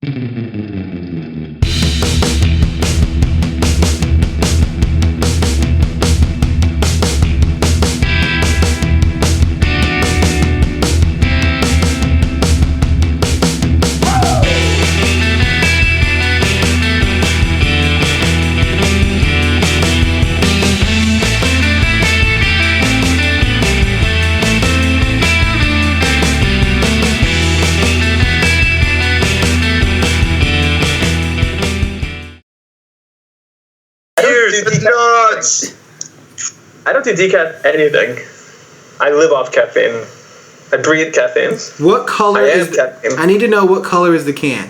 I don't do decaf anything. I live off caffeine. I breathe caffeine. What color is caffeine. I need to know what color is the can.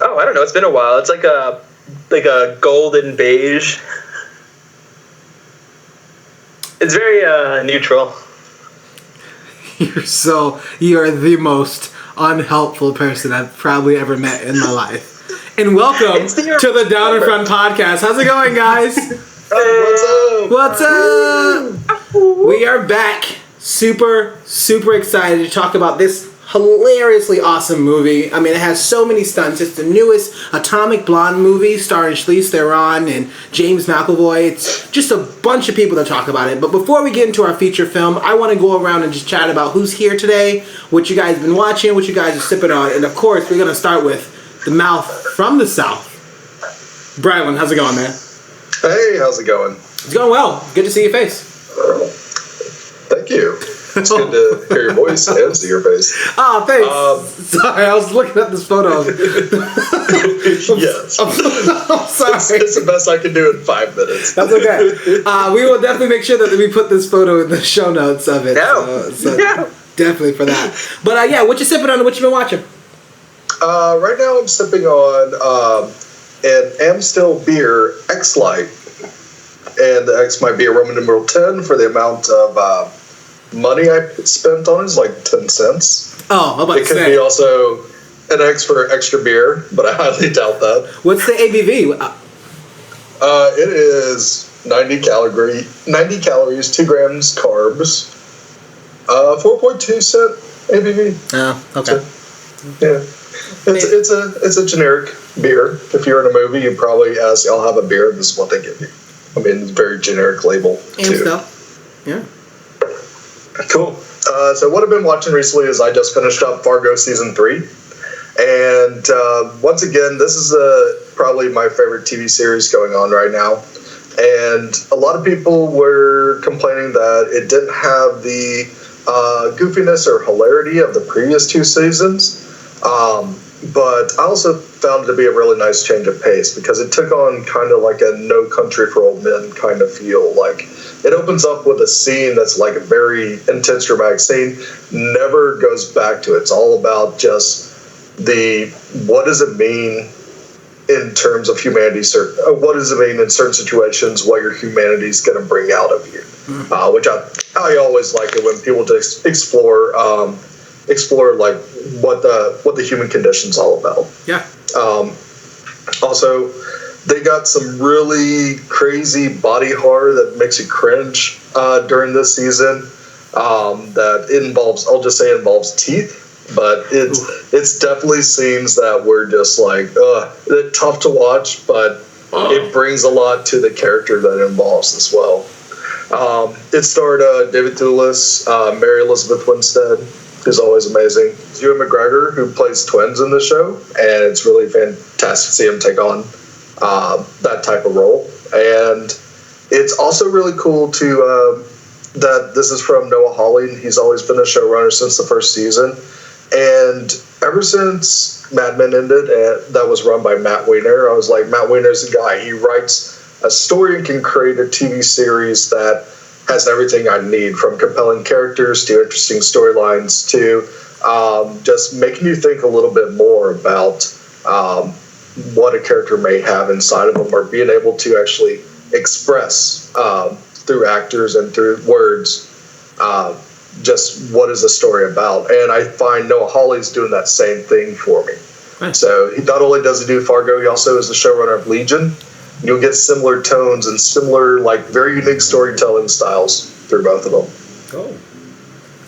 Oh, I don't know. It's been a while. It's like a golden beige. It's very neutral. You are the most unhelpful person I've probably ever met in my life. And welcome to the Down in Front podcast. How's it going, guys? What's up? We are back. Super excited to talk about this hilariously awesome movie. I mean, it has so many stunts. It's the newest Atomic Blonde movie starring Charlize Theron and James McAvoy. It's just a bunch of people to talk about it. But before we get into our feature film, I want to go around and just chat about who's here today, what you guys have been watching, what you guys are sipping on, and of course, we're going to start with the mouth from the South. Brylan, how's it going, man? Hey, how's it going? It's going well. Good to see your face. Thank you. It's good to hear your voice and see your face. Oh, thanks. Sorry, I was looking at this photo. Yes. I'm sorry. It's the best I can do in 5 minutes. That's okay. We will definitely make sure that we put this photo in the show notes of it. So definitely for that. But yeah, what you sipping on and what you been watching? Right now I'm sipping on an Amstel beer X-Light. And the X might be a Roman numeral 10 for the amount of money I spent on it is like 10 cents. Oh, how about it could be also an X for extra beer, but I highly doubt that. What's the ABV? It is 90 calories, 2 grams carbs, 4.2 cent ABV. Oh, okay. So, yeah. It's a generic beer. If you're in a movie, you probably ask, I'll have a beer, this is what they give you. I mean, it's a very generic label, too. Stuff. Yeah. Cool. So what I've been watching recently is I just finished up Fargo Season 3. And once again, this is probably my favorite TV series going on right now. And a lot of people were complaining that it didn't have the goofiness or hilarity of the previous 2 seasons. But I also found it to be a really nice change of pace because it took on kind of like a No Country for Old Men kind of feel. Like it opens up with a scene that's like a very intense dramatic scene, never goes back to it. It's all about just what does it mean in terms of humanity, what does it mean in certain situations, what your humanity is going to bring out of you, which I always like it when people just explore like what the human condition's all about. Yeah. Also, they got some really crazy body horror that makes you cringe during this season. That involves teeth, but it's definitely scenes that were just like they're tough to watch, but it brings a lot to the character that it involves as well. It starred David Thewlis, Mary Elizabeth Winstead, who's always amazing. Ewan McGregor, who plays twins in the show, and it's really fantastic to see him take on that type of role. And it's also really cool that this is from Noah Hawley. He's always been a showrunner since the first season. And ever since Mad Men ended, that was run by Matt Weiner, I was like, Matt Weiner's the guy. He writes a story and can create a TV series that has everything I need, from compelling characters to interesting storylines to just making you think a little bit more about what a character may have inside of them, or being able to actually express through actors and through words just what is the story about. And I find Noah Hawley's doing that same thing for me. Nice. So he not only does he do Fargo, he also is the showrunner of Legion. You'll get similar tones and similar, like, very unique storytelling styles through both of them. Cool.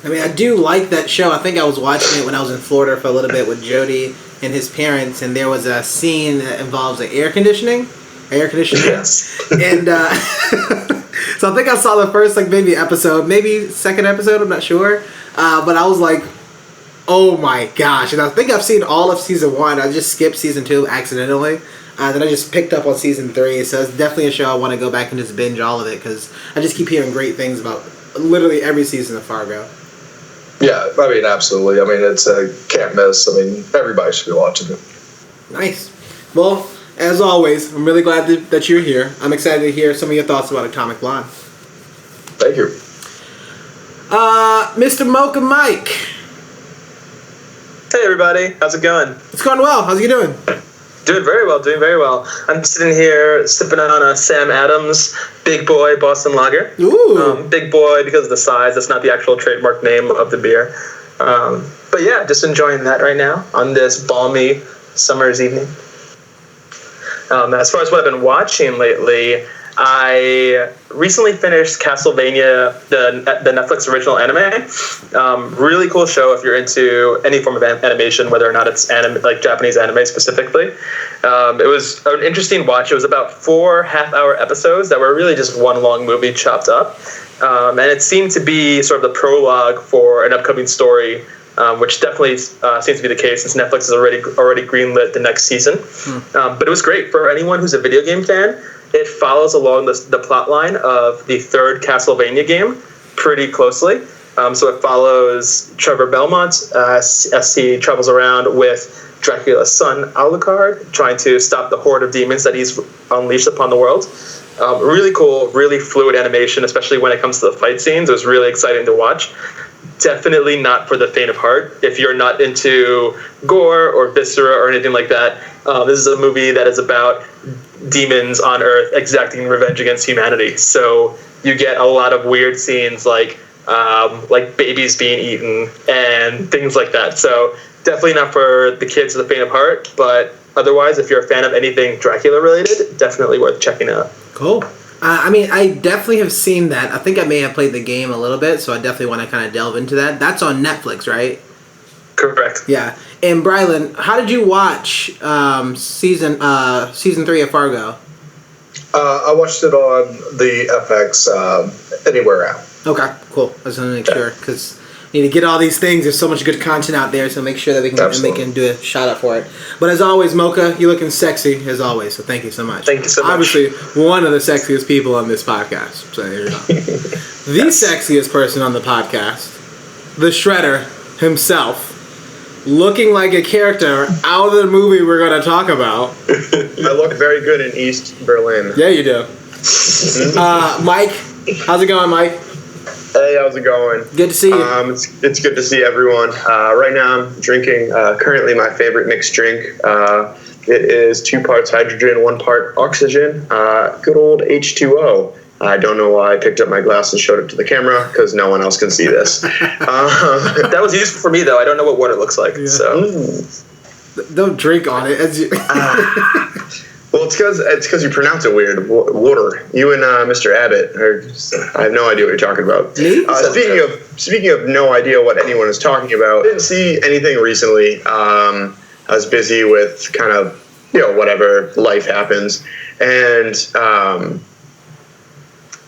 I mean, I do like that show. I think I was watching it when I was in Florida for a little bit with Jody and his parents, and there was a scene that involves air conditioning. Yes. And so I think I saw the first maybe second episode, I'm not sure. But I was like, oh my gosh. And I think I've seen all of season 1. I just skipped season 2 accidentally. Then I just picked up on season 3. So it's definitely a show I want to go back and just binge all of it, because I just keep hearing great things about literally every season of Fargo. Yeah, I mean, absolutely. I mean, it's can't miss. I mean, everybody should be watching it. Nice. Well, as always, I'm really glad that you're here. I'm excited to hear some of your thoughts about Atomic Blonde. Thank you. Mr. Mocha Mike. Hey, everybody. How's it going? It's going well. How's you doing? Doing very well. I'm sitting here sipping on a Sam Adams Big Boy Boston Lager. Ooh. Big Boy because of the size. That's not the actual trademark name of the beer. But yeah, just enjoying that right now on this balmy summer's evening. As far as what I've been watching lately, I recently finished Castlevania, the Netflix original anime. Really cool show if you're into any form of animation, whether or not it's like Japanese anime specifically. It was an interesting watch. It was about 4 half-hour episodes that were really just one long movie chopped up. And it seemed to be sort of the prologue for an upcoming story, which definitely seems to be the case since Netflix has already greenlit the next season. But it was great for anyone who's a video game fan. It follows along the plot line of the third Castlevania game pretty closely. So it follows Trevor Belmont as he travels around with Dracula's son Alucard, trying to stop the horde of demons that he's unleashed upon the world. Really cool, really fluid animation, especially when it comes to the fight scenes. It was really exciting to watch. Definitely not for the faint of heart. If you're not into gore or viscera or anything like that, this is a movie that is about demons on Earth exacting revenge against humanity. So you get a lot of weird scenes like babies being eaten and things like that. So definitely not for the kids of the faint of heart, but otherwise, if you're a fan of anything Dracula related, definitely worth checking out. Cool. I mean, I definitely have seen that. I think I may have played the game a little bit, so I definitely want to kind of delve into that. That's on Netflix, right? Correct. Yeah. And Brylan, how did you watch season 3 of Fargo? I watched it on the FX Anywhere app. Okay, cool. I just want to make sure, because we need to get all these things. There's so much good content out there, so make sure that we can do a shout out for it. But as always, Mocha, you're looking sexy as always, so thank you so much. Thank you so much. Obviously, one of the sexiest people on this podcast. So there you go. The sexiest person on the podcast, the Shredder himself, looking like a character out of the movie we're going to talk about. I look very good in East Berlin. Yeah, you do. Mike, how's it going, Mike? Hey, how's it going? Good to see you. It's good to see everyone. Right now I'm drinking currently my favorite mixed drink. It is 2 parts hydrogen, 1 part oxygen. Good old H2O. I don't know why I picked up my glass and showed it to the camera, because no one else can see this. That was useful for me, though. I don't know what water looks like. Yeah. So don't drink on it. Well, it's because you pronounce it weird. Water. You and Mr. Abbott I have no idea what you're talking about. Speaking of no idea what anyone is talking about, I didn't see anything recently. I was busy with kind of whatever life happens, and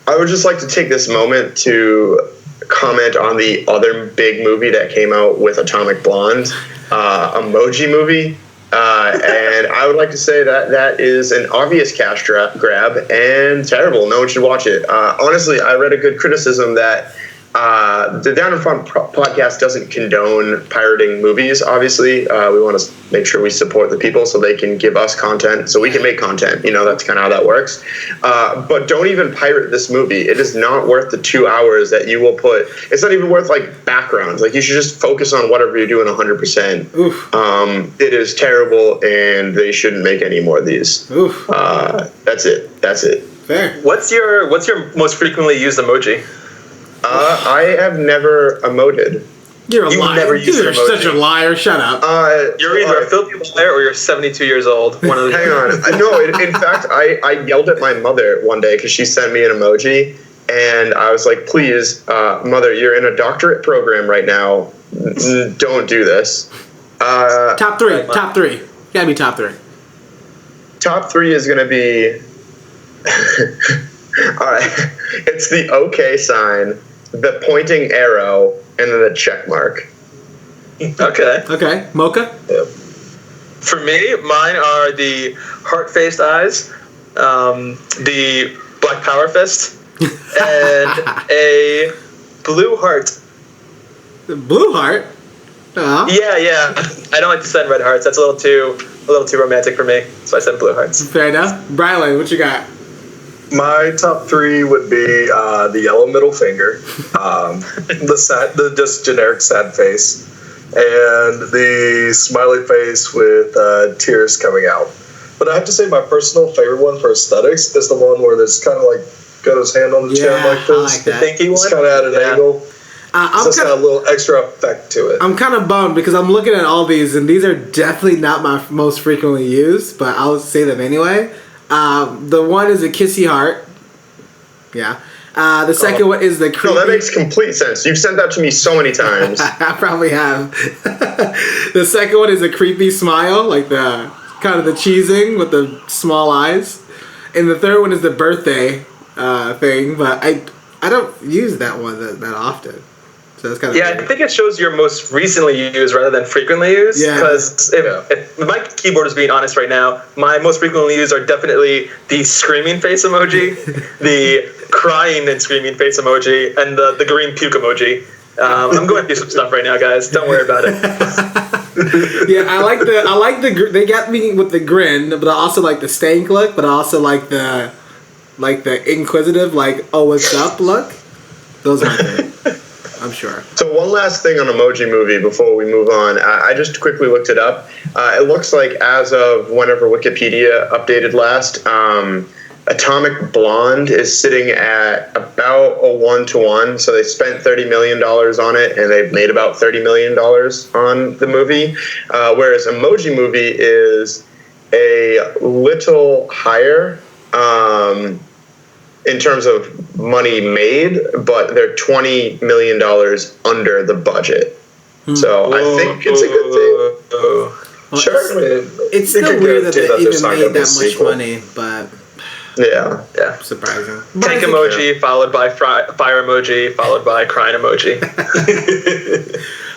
I would just like to take this moment to comment on the other big movie that came out with Atomic Blonde, Emoji Movie. And I would like to say that is an obvious cash grab and terrible. No one should watch it. Honestly, I read a good criticism that the Down in Front podcast doesn't condone pirating movies, obviously. We want to make sure we support the people so they can give us content, so we can make content. That's kind of how that works. But don't even pirate this movie. It is not worth the 2 hours that you will put. It's not even worth, backgrounds. You should just focus on whatever you're doing 100%. Oof. It is terrible, and they shouldn't make any more of these. Oof. That's it. Fair. What's your most frequently used emoji? I have never emoted. You're a liar. Never used You're such a liar. Shut up. You're either a filthy liar or you're 72 years old. One of the Hang on. No, in fact, I yelled at my mother one day because she sent me an emoji, and I was like, please, Mother, you're in a doctorate program right now. Don't do this. Top three. Gotta be top three. Top three is going to be... All right. It's the OK sign, the pointing arrow, and then the check mark. Okay. Mocha? Yep. For me, mine are the heart-faced eyes, the black power fist, and a blue heart. The blue heart? Oh. Yeah. I don't like to send red hearts. That's a little too romantic for me. So I sent blue hearts. Fair enough. Brylan, what you got? My top three would be the yellow middle finger, the just generic sad face, and the smiley face with tears coming out. But I have to say my personal favorite one for aesthetics is the one where there's kind of like got his hand on the chin like this. I like that. The thinky one? It's kind of at an angle. It's got a little extra effect to it. I'm kind of bummed because I'm looking at all these, and these are definitely not my most frequently used, but I'll say them anyway. The one is a kissy heart. Yeah. The second one is the creepy... No, that makes complete sense. You've sent that to me so many times. I probably have. The second one is a creepy smile, like the kind of the cheesing with the small eyes. And the third one is the birthday thing, but I don't use that one that often. So it's kind of I think it shows your most recently used rather than frequently used. Yeah. Because if my keyboard is being honest right now, my most frequently used are definitely the screaming face emoji, the crying and screaming face emoji, and the green puke emoji. I'm going through some stuff right now, guys. Don't worry about it. Yeah, I like the they got me with the grin, but I also like the stank look, but I also like the inquisitive, like, oh, what's up look. Those are my favorite. I'm sure. So one last thing on Emoji Movie before we move on. I just quickly looked it up. It looks like as of whenever Wikipedia updated last, Atomic Blonde is sitting at about a 1-to-1. So they spent $30 million on it, and they've made about $30 million on the movie. Whereas Emoji Movie is a little higher in terms of money made, but they're $20 million under the budget. So I think it's a good thing. Well, Sure. It's still weird that they even made that much money, but yeah. surprising. Tank emoji followed by fire emoji followed by crying emoji.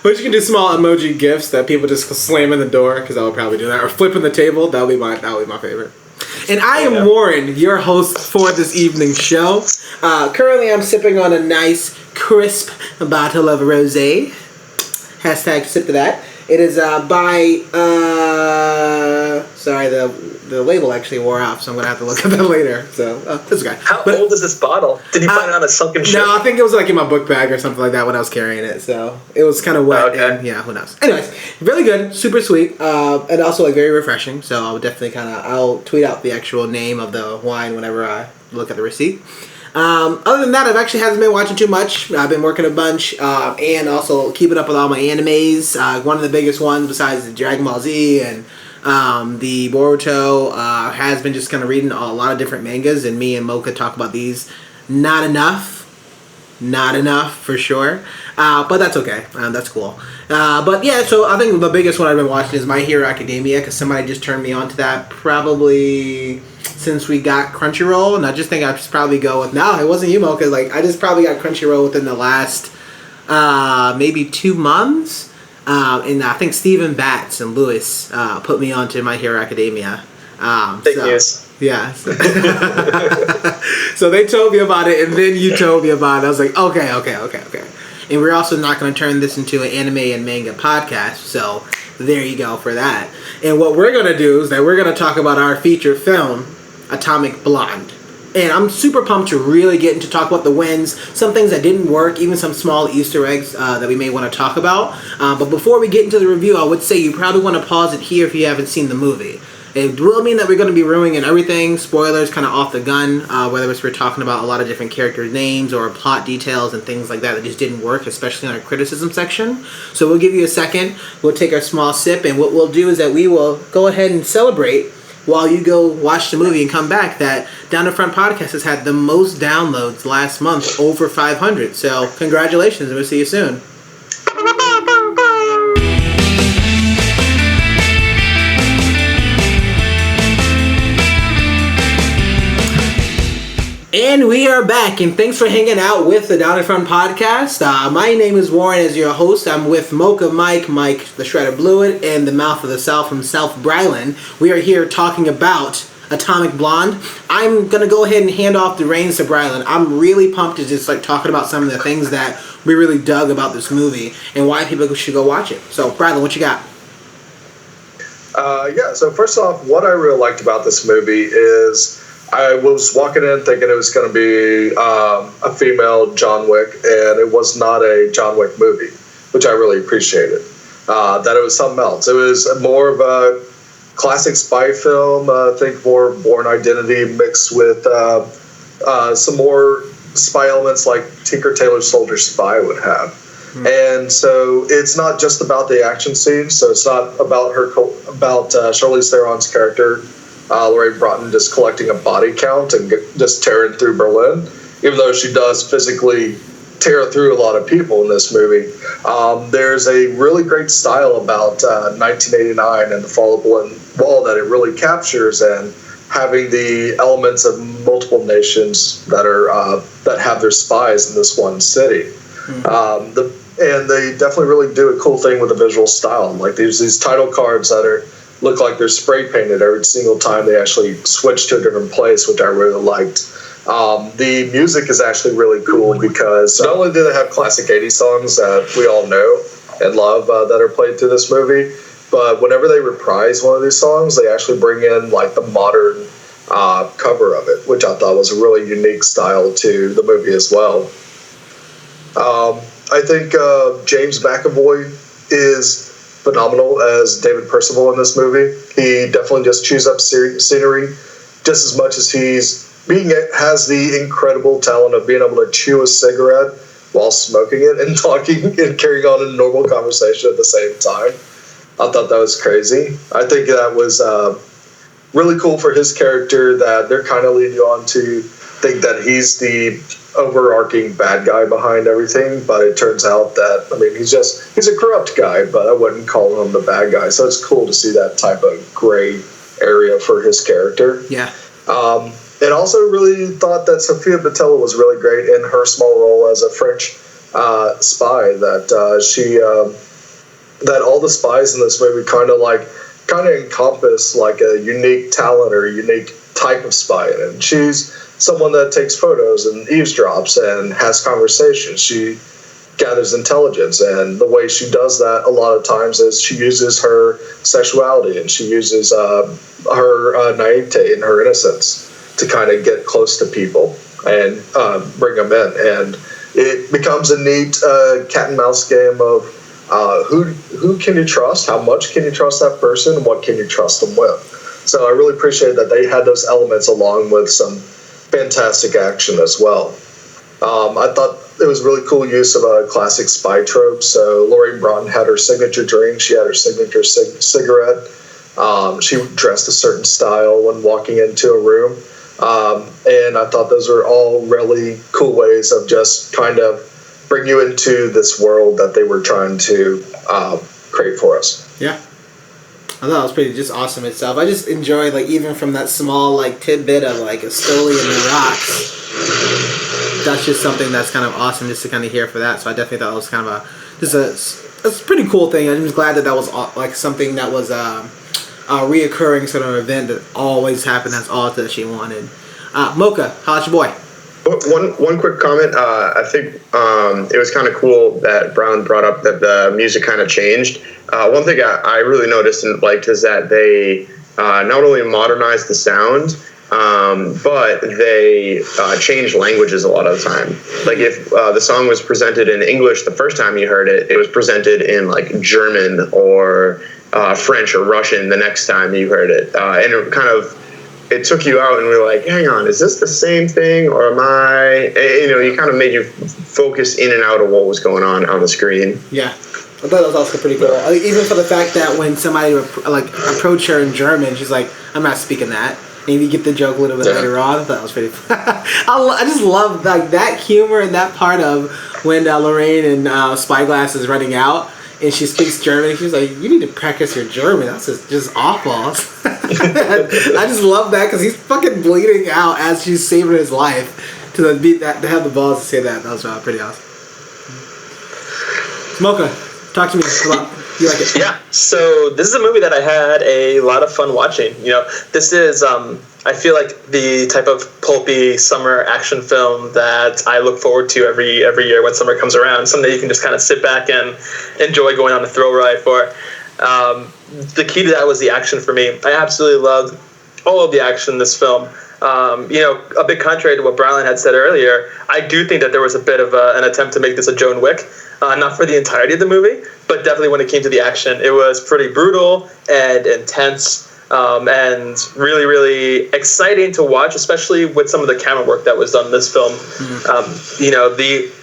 But you can do small emoji gifts that people just slam in the door, because I would probably do that, or flipping the table. That would be my favorite. And I am Warren, your host for this evening's show. Currently, I'm sipping on a nice, crisp bottle of rosé. Hashtag sip to that. It is by, sorry, the label actually wore off, so I'm going to have to look at that later. So, this guy. How old is this bottle? Did you find it on a sunken ship? No, I think it was like in my book bag or something like that when I was carrying it. So, it was kind of wet. Okay. And yeah, who knows. Anyways, really good, super sweet, and also like very refreshing. So, I would definitely I'll tweet out the actual name of the wine whenever I look at the receipt. Other than that, I've actually hasn't been watching too much. I've been working a bunch, and also keeping up with all my animes. One of the biggest ones, besides the Dragon Ball Z and the Boruto, has been just kind of reading a lot of different mangas, and me and Mocha talk about these. Not enough for sure, but that's okay. That's cool. But yeah, so I think the biggest one I've been watching is My Hero Academia, because somebody just turned me on to that probably since we got Crunchyroll, and I just think I should probably go with, no, it wasn't you, Mocha, like I just probably got Crunchyroll within the last maybe 2 months, and I think Steven Batts and Lewis put me onto My Hero Academia. Fake news. Yeah. So they told me about it, and then you told me about it. I was like, okay. And we're also not going to turn this into an anime and manga podcast, so there you go for that. And what we're going to do is that we're going to talk about our feature film, Atomic Blonde. And I'm super pumped to really get into talk about the wins, some things that didn't work, even some small Easter eggs that we may want to talk about. But before we get into the review, I would say you probably want to pause it here if you haven't seen the movie. It will mean that we're going to be ruining everything, spoilers kind of off the gun, whether it's we're talking about a lot of different characters' names or plot details and things like that just didn't work, especially in our criticism section. So we'll give you a second, we'll take our small sip, and what we'll do is that we will go ahead and celebrate while you go watch the movie and come back that Down the Front Podcast has had the most downloads last month, over 500. So congratulations, and we'll see you soon. And we are back, and thanks for hanging out with the Down in Front podcast. My name is Warren as your host. I'm with Mocha Mike the Shredder Bluid, and the Mouth of the South himself, Brylan. We are here talking about Atomic Blonde. I'm going to go ahead and hand off the reins to Brylan. I'm really pumped to just talking about some of the things that we really dug about this movie and why people should go watch it. So, Brylan, what you got? So first off, what I really liked about this movie is I was walking in thinking it was going to be a female John Wick, and it was not a John Wick movie, which I really appreciated. That it was something else. It was more of a classic spy film. I think more Bourne Identity mixed with some more spy elements like Tinker Tailor Soldier Spy would have. And so it's not just about the action scenes. So it's not about Charlize Theron's character, Lorraine Broughton, just collecting a body count and just tearing through Berlin, even though she does physically tear through a lot of people in this movie. There's a really great style about 1989 and the Fall of Berlin Wall that it really captures, and having the elements of multiple nations that have their spies in this one city. And they definitely really do a cool thing with the visual style. Like there's these title cards that look like they're spray painted every single time they actually switch to a different place, which I really liked. The music is actually really cool because not only do they have classic 80s songs that we all know and love that are played through this movie, but whenever they reprise one of these songs, they actually bring in like the modern cover of it, which I thought was a really unique style to the movie as well. I think James McAvoy is phenomenal as David Percival in this movie. He definitely just chews up scenery just as much as has the incredible talent of being able to chew a cigarette while smoking it and talking and carrying on a normal conversation at the same time. I thought that was crazy. I think that was really cool for his character, that they're kind of leading you on to think that he's the overarching bad guy behind everything, but it turns out that, he's a corrupt guy, but I wouldn't call him the bad guy. So it's cool to see that type of gray area for his character. Yeah. And also really thought that Sofia Boutella was really great in her small role as a French spy, that that all the spies in this movie kind of encompass like a unique talent or a unique type of spy. And she's someone that takes photos and eavesdrops and has conversations. She gathers intelligence, and the way she does that a lot of times is she uses her sexuality and she uses her naivete and her innocence to kind of get close to people and bring them in. And it becomes a neat cat and mouse game of who can you trust, how much can you trust that person, and what can you trust them with. So I really appreciate that they had those elements along with some fantastic action as well. I thought it was really cool use of a classic spy trope. So Lorraine Broughton had her signature drink. She had her signature cigarette. She dressed a certain style when walking into a room. And I thought those were all really cool ways of just kind of bring you into this world that they were trying to create for us. Yeah. I thought it was pretty just awesome itself. I just enjoyed, even from that small, tidbit of, a stoli in the rocks. That's just something that's kind of awesome just to kind of hear for that. So I definitely thought it was kind of a pretty cool thing. I'm just glad that was, something that was a reoccurring sort of event that always happened. That's all that she wanted. Mocha, how's your boy? One quick comment. I think it was kind of cool that Brown brought up that the music kind of changed. One thing I really noticed and liked is that they not only modernized the sound, but they changed languages a lot of the time. Like if the song was presented in English the first time you heard it, it was presented in German or French or Russian the next time you heard it. And it took you out and we were like, hang on, is this the same thing or am I, you kind of made you focus in and out of what was going on the screen. Yeah. I thought that was also pretty cool. Even for the fact that when somebody approached her in German, she's like, I'm not speaking that. And you get the joke a little bit later on. I thought that was pretty fun. I just love that humor and that part of when Lorraine and Spyglass is running out and she speaks German. She's like, you need to practice your German. That's just awful. I just love that because he's fucking bleeding out as she's saving his life to have the balls to say that was pretty awesome. Smoka, talk to me about you like it. Yeah, so this is a movie that I had a lot of fun watching. This is I feel like the type of pulpy summer action film that I look forward to every year when summer comes around. Something that you can just kind of sit back and enjoy going on a thrill ride for. The key to that was the action for me. I absolutely loved all of the action in this film. A bit contrary to what Brian had said earlier, I do think that there was a bit of an attempt to make this a Joan Wick. Not for the entirety of the movie, but definitely when it came to the action. It was pretty brutal and intense, and really, really exciting to watch, especially with some of the camera work that was done in this film.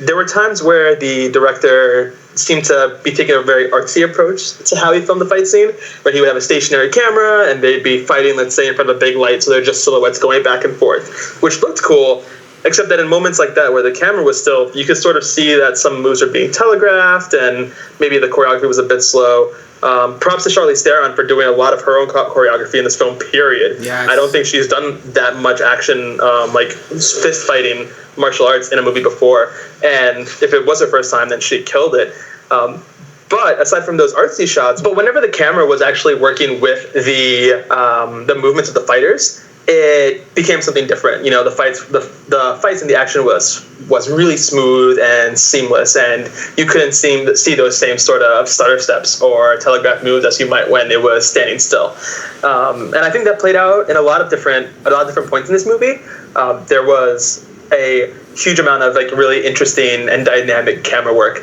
There were times where the director seemed to be taking a very artsy approach to how he filmed the fight scene, where he would have a stationary camera and they'd be fighting, let's say, in front of a big light, so they're just silhouettes going back and forth, which looked cool. Except that in moments like that where the camera was still, you could sort of see that some moves are being telegraphed and maybe the choreography was a bit slow. Props to Charlize Theron for doing a lot of her own choreography in this film, period. Yes. I don't think she's done that much action, like fist fighting martial arts in a movie before. And if it was her first time, then she killed it. But aside from those artsy shots, but whenever the camera was actually working with the movements of the fighters, it became something different. The fights and the action was really smooth and seamless, and you couldn't see those same sort of stutter steps or telegraph moves as you might when it was standing still. And I think that played out in a lot of different points in this movie. There was a huge amount of really interesting and dynamic camera work.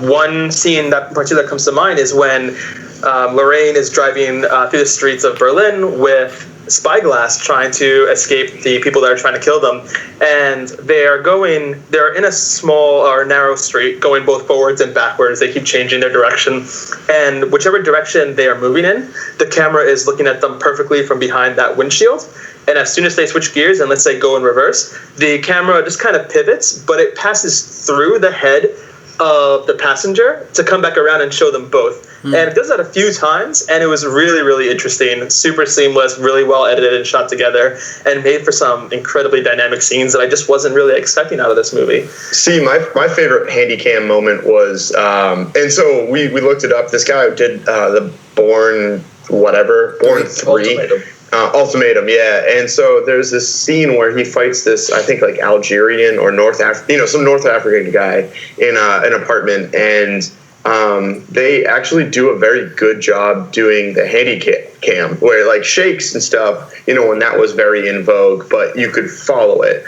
One scene that in particular comes to mind is when Lorraine is driving through the streets of Berlin with spyglass trying to escape the people that are trying to kill them, and they're in a small or narrow street going both forwards and backwards. They keep changing their direction, and whichever direction they are moving in, the camera is looking at them perfectly from behind that windshield. And as soon as they switch gears and let's say go in reverse, the camera just kind of pivots, but it passes through the head of the passenger to come back around and show them both. And it does that a few times, and it was really, really interesting, super seamless, really well edited and shot together, and made for some incredibly dynamic scenes that I just wasn't really expecting out of this movie. See, my favorite handy cam moment was, and so we looked it up. This guy did the Born 3. Ultimatum, yeah. And so there's this scene where he fights this, I think, Algerian or some North African guy in an apartment, and they actually do a very good job doing the handy cam, where shakes and stuff, when that was very in vogue, but you could follow it.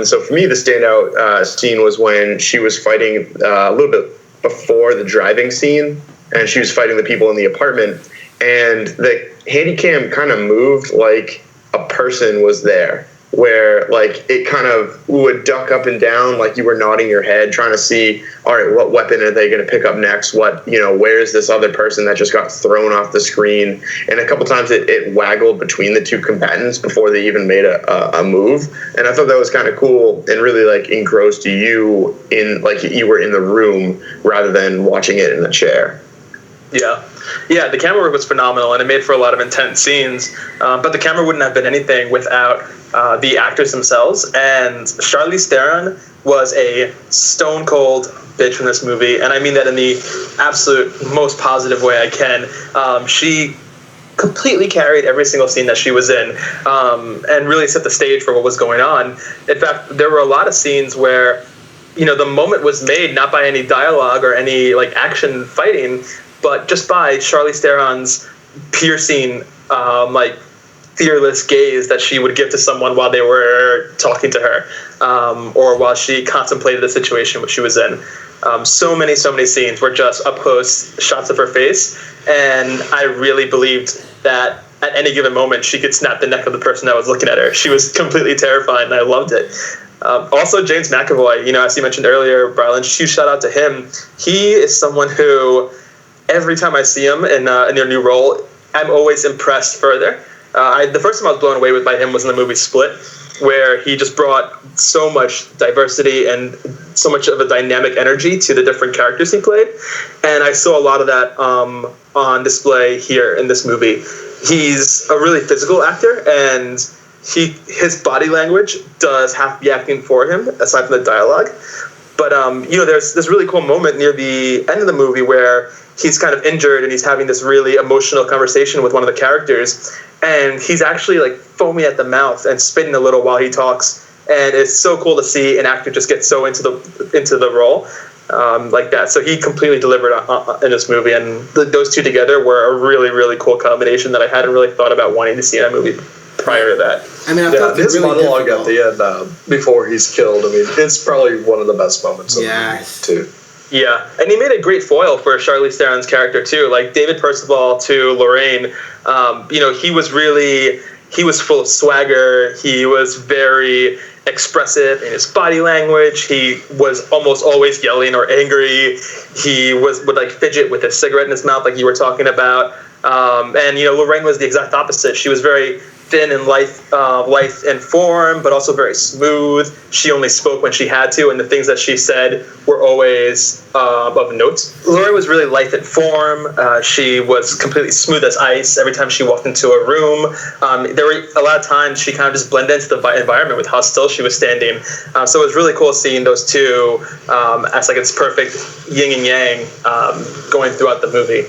So for me, the standout scene was when she was fighting a little bit before the driving scene, and she was fighting the people in the apartment, and the handycam kind of moved like a person was there, where it kind of would duck up and down like you were nodding your head trying to see, all right, what weapon are they going to pick up next? Where is this other person that just got thrown off the screen? And a couple times it waggled between the two combatants before they even made a move. And I thought that was kind of cool and really engrossed you in you were in the room rather than watching it in a chair. Yeah, the camera work was phenomenal, and it made for a lot of intense scenes. But the camera wouldn't have been anything without the actors themselves. And Charlize Theron was a stone cold bitch in this movie, and I mean that in the absolute most positive way I can. She completely carried every single scene that she was in, and really set the stage for what was going on. In fact, there were a lot of scenes where the moment was made not by any dialogue or any action fighting, but just by Charlize Theron's piercing, fearless gaze that she would give to someone while they were talking to her, or while she contemplated the situation which she was in. So many scenes were just up close shots of her face, and I really believed that at any given moment she could snap the neck of the person that was looking at her. She was completely terrifying, and I loved it. Also, James McAvoy, as you mentioned earlier, Brian, huge shout out to him. He is someone who, every time I see him in a new role, I'm always impressed further. The first time I was blown away by him was in the movie Split, where he just brought so much diversity and so much of a dynamic energy to the different characters he played. And I saw a lot of that on display here in this movie. He's a really physical actor, and his body language does have the acting for him, aside from the dialogue. But there's this really cool moment near the end of the movie where he's kind of injured and he's having this really emotional conversation with one of the characters, and he's actually like foamy at the mouth and spitting a little while he talks. And it's so cool to see an actor just get so into the role like that. So he completely delivered in this movie, and those two together were a really, really cool combination that I hadn't really thought about wanting to see in a movie prior to that. I mean, I thought his really monologue at the end before he's killed, I mean, it's probably one of the best moments of the movie, too. Yeah, and he made a great foil for Charlize Theron's character, too. Like, David Percival to Lorraine, he was full of swagger. He was very expressive in his body language. He was almost always yelling or angry. He would like fidget with a cigarette in his mouth, like you were talking about. And Lorraine was the exact opposite. She was very thin and lithe in form, but also very smooth. She only spoke when she had to, and the things that she said were always of note. Lorraine was really lithe in form. She was completely smooth as ice every time she walked into a room. There were a lot of times she kind of just blended into the environment with how still she was standing. So it was really cool seeing those two as like its perfect yin and yang going throughout the movie.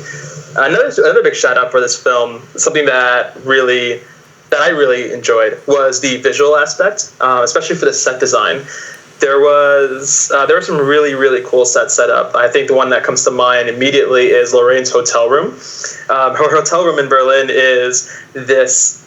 Another big shout out for this film, something that I really enjoyed, was the visual aspect, especially for the set design. There were some really, really cool sets set up. I think the one that comes to mind immediately is Lorraine's hotel room. Her hotel room in Berlin is this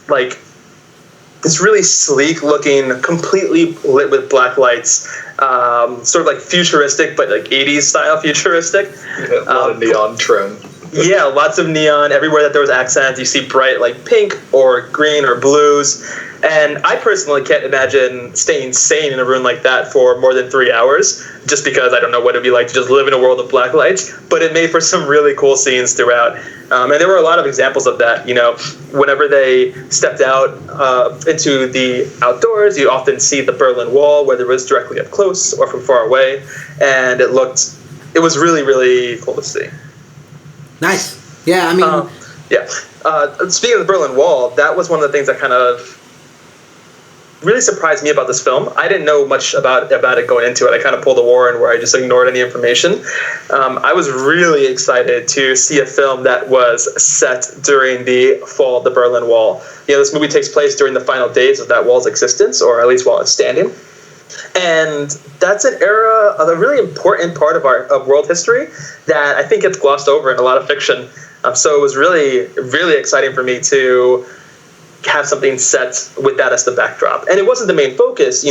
really sleek looking, completely lit with black lights, sort of like futuristic, but like 80s style futuristic. Yeah, a lot of neon trim. Yeah, lots of neon. Everywhere that there was accents, you see bright like pink or green or blues. And I personally can't imagine staying sane in a room like that for more than 3 hours, just because I don't know what it'd be like to just live in a world of black lights. But it made for some really cool scenes throughout. And there were a lot of examples of that. Whenever they stepped out into the outdoors, you often see the Berlin Wall, whether it was directly up close or from far away. And it was really, really cool to see. Nice. Yeah, I mean... Speaking of the Berlin Wall, that was one of the things that kind of really surprised me about this film. I didn't know much about it going into it. I kind of pulled a Warren where I just ignored any information. I was really excited to see a film that was set during the fall of the Berlin Wall. This movie takes place during the final days of that wall's existence, or at least while it's standing. And that's an era of a really important part of world history that I think gets glossed over in a lot of fiction. So it was really, really exciting for me to have something set with that as the backdrop. And it wasn't the main focus.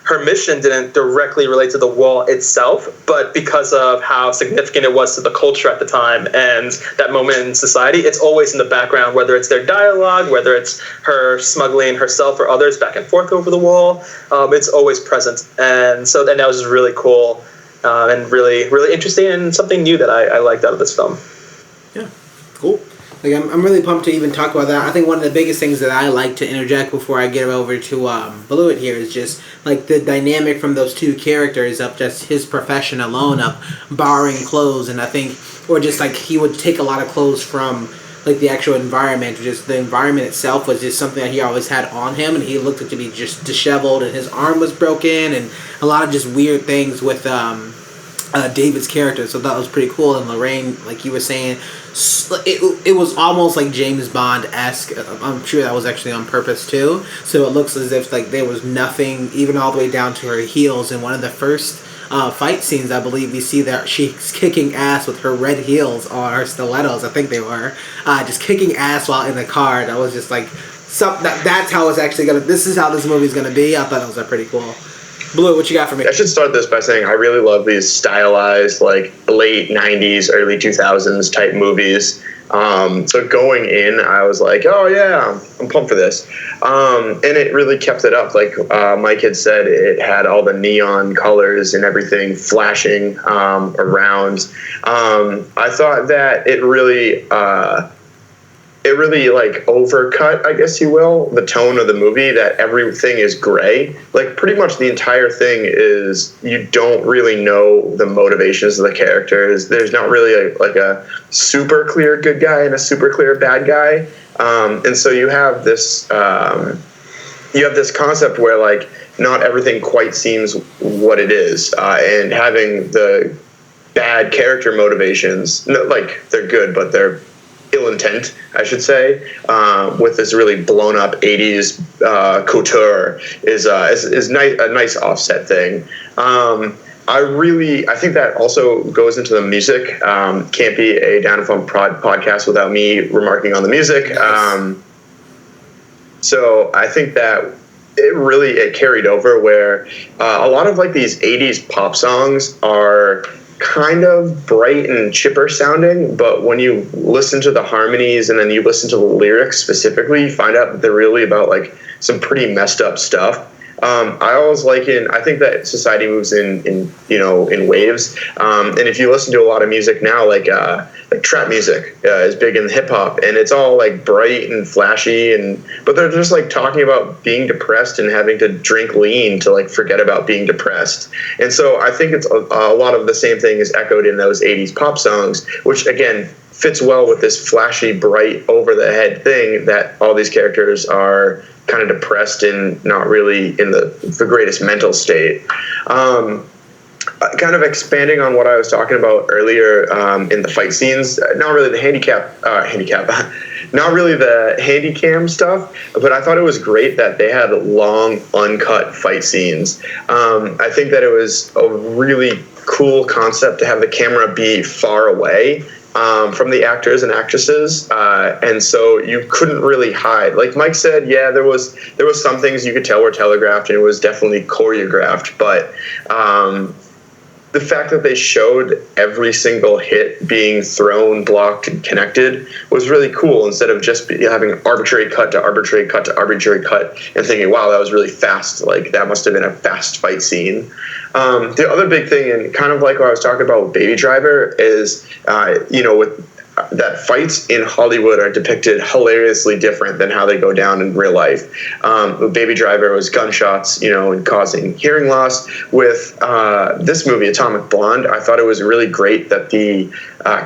Her mission didn't directly relate to the wall itself, but because of how significant it was to the culture at the time and that moment in society, it's always in the background, whether it's their dialogue, whether it's her smuggling herself or others back and forth over the wall. It's always present. And so that was just really cool and really, really interesting and something new that I liked out of this film. Yeah, cool. I'm really pumped to even talk about that. I think one of the biggest things that I like to interject before I get over to Blewett here is just like the dynamic from those two characters of just his profession alone of borrowing clothes, and I think, or just like he would take a lot of clothes from like the actual environment. Just the environment itself was just something that he always had on him, and he looked like to be just disheveled, and his arm was broken, and a lot of just weird things with David's character. So that was pretty cool. And Lorraine, like you were saying, it was almost like James Bond-esque. I'm sure that was actually on purpose too. So it looks as if like there was nothing, even all the way down to her heels. In one of the first fight scenes, I believe we see that she's kicking ass with her red heels, or her stilettos, I think they were, just kicking ass while in the car. That was just like that's how it's actually gonna. This is how this movie's gonna be. I thought it was pretty cool. Blue, what you got for me? I should start this by saying I really love these stylized, like, late 90s, early 2000s type movies. So going in, I was like, oh, yeah, I'm pumped for this. And it really kept it up. Like Mike had said, it had all the neon colors and everything flashing around. I thought that it really like overcut, I guess you will, the tone of the movie, that everything is gray. Like pretty much the entire thing is, you don't really know the motivations of the characters. There's not really a super clear good guy and a super clear bad guy. And so you have this you have this concept where like not everything quite seems what it is, and having the bad character motivations, like they're good, but they're ill intent, I should say, with this really blown up 80s couture is a nice offset thing. I think that also goes into the music. Can't be a Down and Fun podcast without me remarking on the music. So I think that it carried over where a lot of like these 80s pop songs are kind of bright and chipper sounding, but when you listen to the harmonies and then you listen to the lyrics specifically, you find out that they're really about like some pretty messed up stuff. I think that society moves in waves. And if you listen to a lot of music now, like trap music is big in hip hop, and it's all like bright and flashy, but they're just like talking about being depressed and having to drink lean to like forget about being depressed. And so I think it's a lot of the same thing is echoed in those 80s pop songs, which again fits well with this flashy, bright, over the head thing that all these characters are kind of depressed and not really in the greatest mental state. Kind of expanding on what I was talking about earlier in the fight scenes, not really the not really the handy-cam stuff, but I thought it was great that they had long, uncut fight scenes. I think that it was a really cool concept to have the camera be far away from the actors and actresses, and so you couldn't really hide. Like Mike said, yeah, there was some things you could tell were telegraphed, and it was definitely choreographed, but the fact that they showed every single hit being thrown, blocked, and connected was really cool, instead of just having an arbitrary cut to arbitrary cut to arbitrary cut and thinking, wow, that was really fast. Like, that must have been a fast fight scene. The other big thing, and kind of like what I was talking about with Baby Driver, is, with that fights in Hollywood are depicted hilariously different than how they go down in real life. Baby Driver was gunshots, and causing hearing loss. With this movie, Atomic Blonde, I thought it was really great that the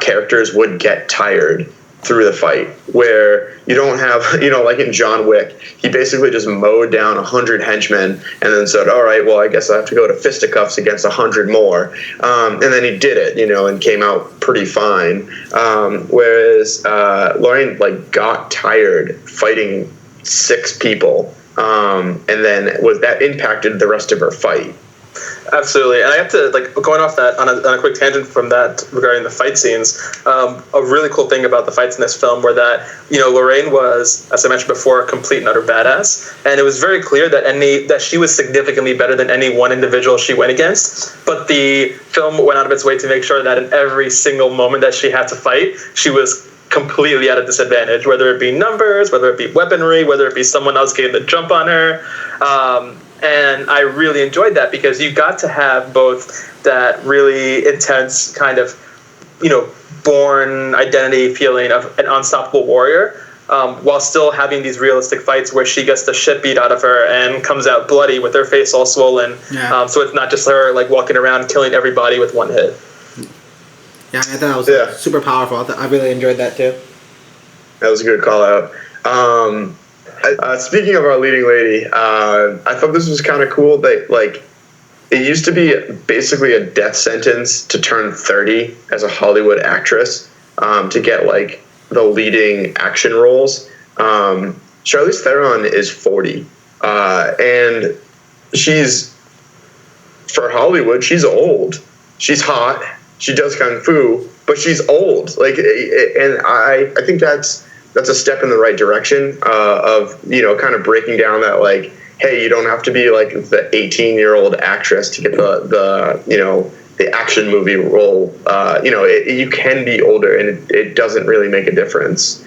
characters would get tired through the fight, where you don't have, like in John Wick, he basically just mowed down 100 henchmen and then said, all right, well, I guess I have to go to fisticuffs against 100 more. And then he did it, and came out pretty fine. Whereas Lorraine, got tired fighting 6 people. And then that impacted the rest of her fight. Absolutely, and I have to, going off that on a quick tangent from that regarding the fight scenes, a really cool thing about the fights in this film were that, Lorraine was, as I mentioned before, a complete and utter badass, and it was very clear that she was significantly better than any one individual she went against, but the film went out of its way to make sure that in every single moment that she had to fight, she was completely at a disadvantage, whether it be numbers, whether it be weaponry, whether it be someone else getting the jump on her. And I really enjoyed that, because you got to have both that really intense kind of, born identity feeling of an unstoppable warrior, while still having these realistic fights where she gets the shit beat out of her and comes out bloody with her face all swollen. Yeah. So it's not just her walking around killing everybody with one hit. Yeah, I thought that was super powerful. I really enjoyed that too. That was a good call out. Speaking of our leading lady, I thought this was kind of cool that, it used to be basically a death sentence to turn 30 as a Hollywood actress, to get, the leading action roles. Charlize Theron is 40, and for Hollywood, she's old. She's hot. She does kung fu, but she's old. And I think that's a step in the right direction, of, kind of breaking down that, hey, you don't have to be the 18-year-old actress to get the action movie role. You can be older, and it doesn't really make a difference.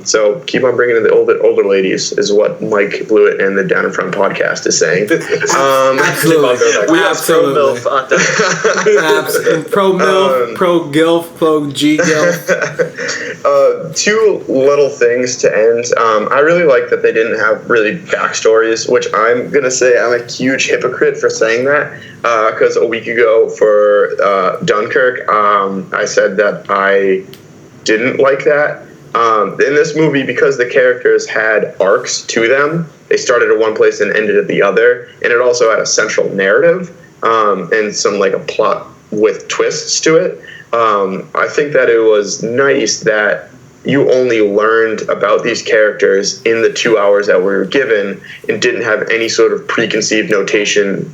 So keep on bringing in the older ladies is what Mike Blewett and the Down in Front podcast is saying. Absolutely. We are pro-MILF, aren't they? Pro-MILF, pro-GILF, pro-G-GILF. 2 little things to end. I really like that they didn't have really backstories, which I'm going to say I'm a huge hypocrite for saying that, because a week ago for Dunkirk, I said that I didn't like that. In this movie, because the characters had arcs to them, they started at one place and ended at the other, and it also had a central narrative and some like a plot with twists to it. I think that it was nice that you only learned about these characters in the 2 hours that we were given and didn't have any sort of preconceived notions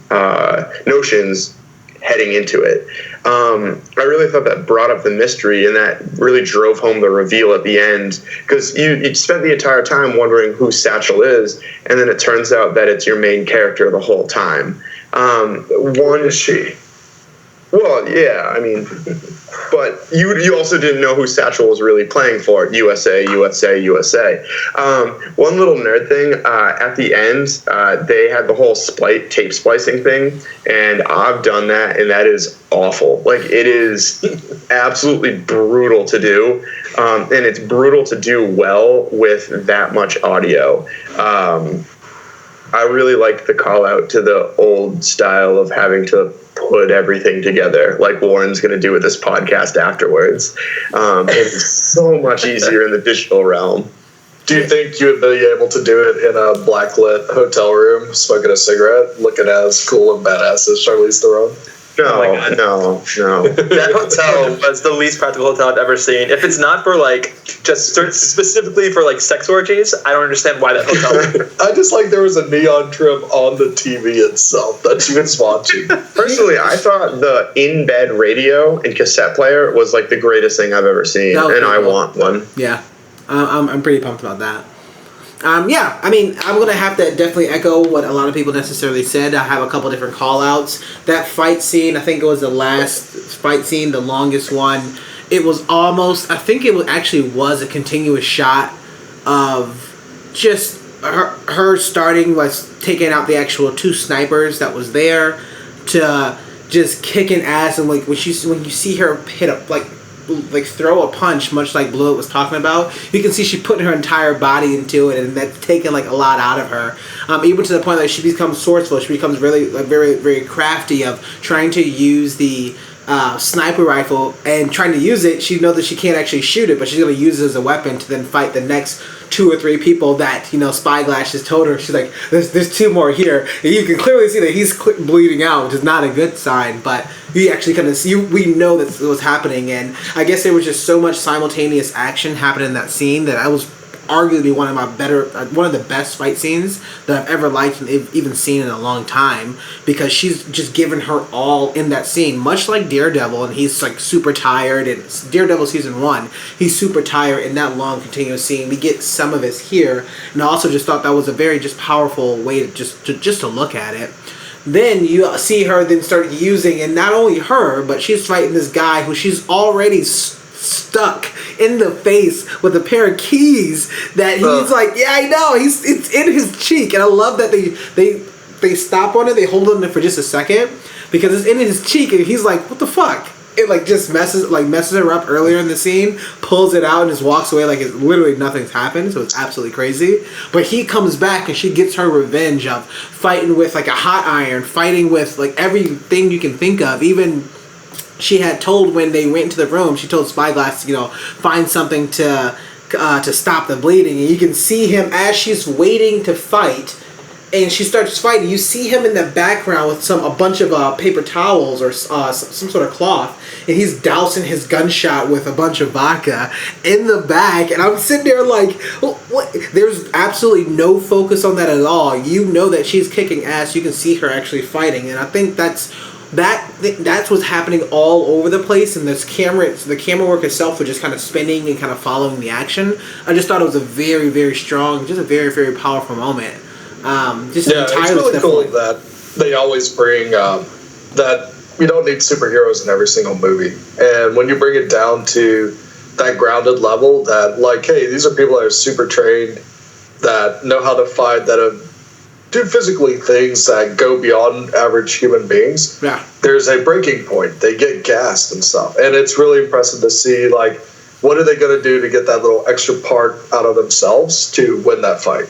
heading into it. I really thought that brought up the mystery, and that really drove home the reveal at the end, because you spent the entire time wondering who Satchel is, and then it turns out that it's your main character the whole time. One is she. Well, yeah, I mean, but you also didn't know who Satchel was really playing for. USA. One little nerd thing, at the end, they had the whole tape splicing thing, and I've done that, and that is awful. Like, it is absolutely brutal to do, and it's brutal to do well with that much audio. I really liked the call out to the old style of having to put everything together, like Warren's going to do with this podcast afterwards. It's so much easier in the digital realm. Do you think you would be able to do it in a blacklit hotel room, smoking a cigarette, looking as cool and badass as Charlize Theron? No. That hotel was the least practical hotel I've ever seen. If it's not for just specifically for sex orgies, I don't understand why that hotel. I just like there was a neon trim on the TV itself that she was watching. Personally, I thought the in-bed radio and cassette player was the greatest thing I've ever seen, and I want one. Yeah, I'm pretty pumped about that. Yeah, I mean, I'm going to have to definitely echo what a lot of people necessarily said. I have a couple different call-outs. That fight scene, I think it was the last fight scene, the longest one. It was almost, I think it actually was a continuous shot of just her starting, taking out the actual two snipers that was there, to just kicking ass. And when you see her hit up, throw a punch, much like Blewett was talking about, you can see she putting her entire body into it, and that's taking a lot out of her. Even to the point that she becomes resourceful, she becomes really very, very crafty of trying to use the sniper rifle, and trying to use it. She knows that she can't actually shoot it, but she's going to use it as a weapon to then fight the next 2 or 3 people that Spyglass just told her. She's like, there's 2 more here, and you can clearly see that he's bleeding out, which is not a good sign. But you actually kind of see, we know that was happening, and I guess there was just so much simultaneous action happening in that scene that I was arguably one of the best fight scenes that I've ever liked and even seen in a long time, because she's just given her all in that scene, much like Daredevil, and he's super tired, and Daredevil season 1, he's super tired in that long continuous scene. We get some of it here, and I also just thought that was a very just powerful way to look at it. Then you see her then start using, and not only her, but she's fighting this guy who she's already stuck in the face with a pair of keys that he's yeah, I know, it's in his cheek, and I love that they stop on it, they hold on it for just a second, because it's in his cheek, and he's like, what the fuck? It just messes her up earlier in the scene, pulls it out, and just walks away like it's literally nothing's happened. So it's absolutely crazy. But he comes back, and she gets her revenge of fighting with a hot iron, fighting with everything you can think of. Even she had told, when they went into the room, she told Spyglass to find something to stop the bleeding, and you can see him as she's waiting to fight. And she starts fighting. You see him in the background with a bunch of paper towels or some sort of cloth, and he's dousing his gunshot with a bunch of vodka in the back. And I'm sitting there what? There's absolutely no focus on that at all. You know that she's kicking ass. You can see her actually fighting, and I think that's what's happening all over the place. And the camera work itself was just kind of spinning and kind of following the action. I just thought it was a very, very strong, just a very, very powerful moment. It's really cool that they always bring that we don't need superheroes in every single movie, and when you bring it down to that grounded level, that hey, these are people that are super trained, that know how to fight, that do physically things that go beyond average human beings. Yeah, there's a breaking point. They get gassed and stuff, and it's really impressive to see what are they going to do to get that little extra part out of themselves to win that fight.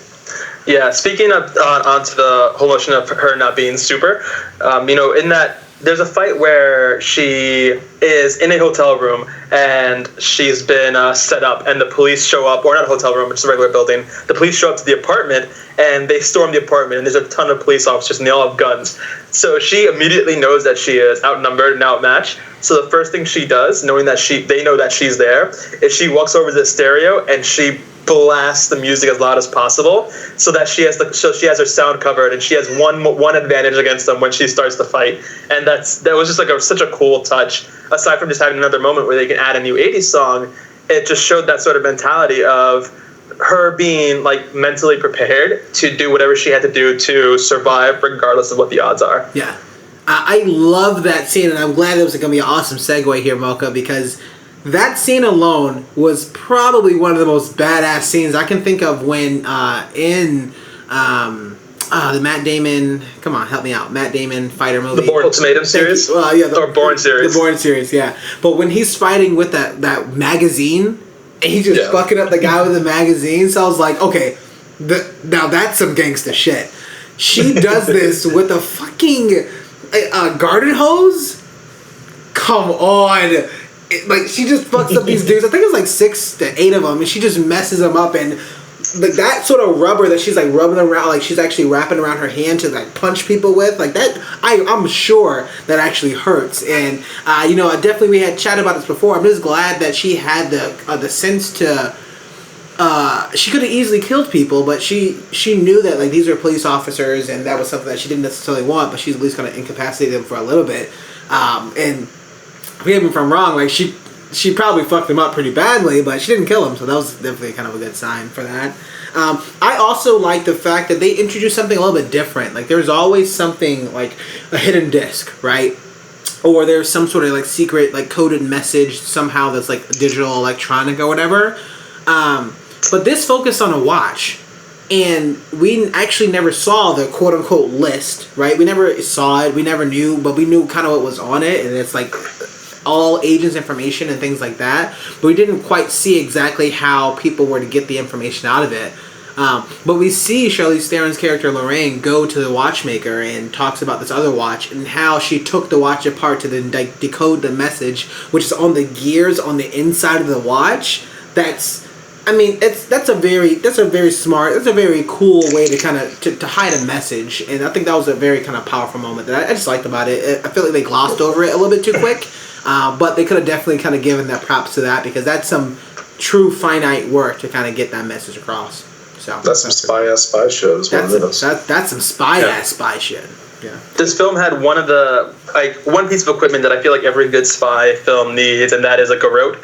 Yeah, speaking of onto the whole notion of her not being super, in that there's a fight where she is in a hotel room, and she's been set up, and the police show up, or not a hotel room, it's a regular building. The police show up to the apartment, and they storm the apartment, and there's a ton of police officers, and they all have guns. So she immediately knows that she is outnumbered and outmatched. So the first thing she does, knowing that they know that she's there, is she walks over to the stereo and she blasts the music as loud as possible, so that she has her sound covered, and she has one advantage against them when she starts the fight. And that was just like such a cool touch. Aside from just having another moment where they can add a new 80s song, it just showed that sort of mentality of her being like mentally prepared to do whatever she had to do to survive, regardless of what the odds are. Yeah, I love that scene, and I'm glad it was going to be an awesome segue here, Mocha, because that scene alone was probably one of the most badass scenes I can think of when the Matt Damon, come on, help me out, Matt Damon fighter movie. The Bourne Ultimatum series? Or Bourne series. The Bourne series, yeah. But when he's fighting with that magazine, and he's just fucking up the guy with the magazine, so I was like, okay, now that's some gangsta shit. She does this with a fucking garden hose? Come on. Like, she just fucks up these dudes. I think it's like 6 to 8 of them, and she just messes them up. And like that sort of rubber that she's like rubbing around, like she's actually wrapping around her hand to like punch people with, like that. I'm sure that actually hurts. And definitely we had chatted about this before. I'm just glad that she had the sense to. She could have easily killed people, but she knew that like these are police officers, and that was something that she didn't necessarily want. But she's at least going to incapacitate them for a little bit, and. Forgive me if I'm wrong, like she probably fucked him up pretty badly, but she didn't kill him, so that was definitely kind of a good sign for that. I also like the fact that they introduced something a little bit different. Like there's always something like a hidden disc, right? Or there's some sort of like secret like coded message somehow that's like digital, electronic or whatever. But this focused on a watch. And we actually never saw the quote-unquote list, right? We never saw it. We never knew, but we knew kind of what was on it. And it's like all agents' information and things like that. But we didn't quite see exactly how people were to get the information out of it. But we see Charlize Theron's character Lorraine go to the watchmaker and talks about this other watch and how she took the watch apart to then decode the message, which is on the gears on the inside of the watch. That's a very smart, that's a very cool way to kind of to hide a message, and I think that was a very kind of powerful moment that I just liked about it. I feel like they glossed over it a little bit too quick, but they could have definitely kind of given that props to that, because that's some true finite work to kind of get that message across. So that's some spy shit. That's some spy shit. Yeah. This film had one piece of equipment that I feel like every good spy film needs, and that is a garrote.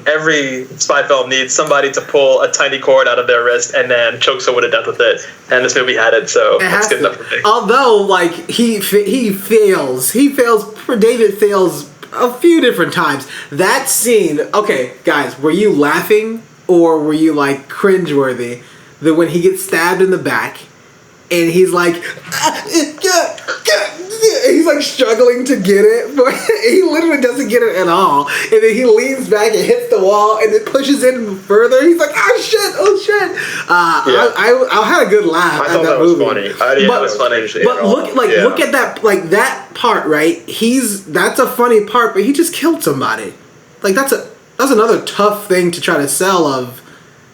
Every spy film needs somebody to pull a tiny cord out of their wrist and then choke someone to death with it. And this movie had it, so that's good enough for me. Although, like, he fails. David fails a few different times. That scene, okay, guys, were you laughing or were you, like, cringeworthy? When he gets stabbed in the back and he's like, he's like struggling to get it, but he literally doesn't get it at all. And then he leans back and hits the wall, and it pushes in further. He's like, oh shit! I had a good laugh. I thought that was funny. That was funny. But look at that, like that part, right? That's a funny part, but he just killed somebody. Like that's another tough thing to try to sell of.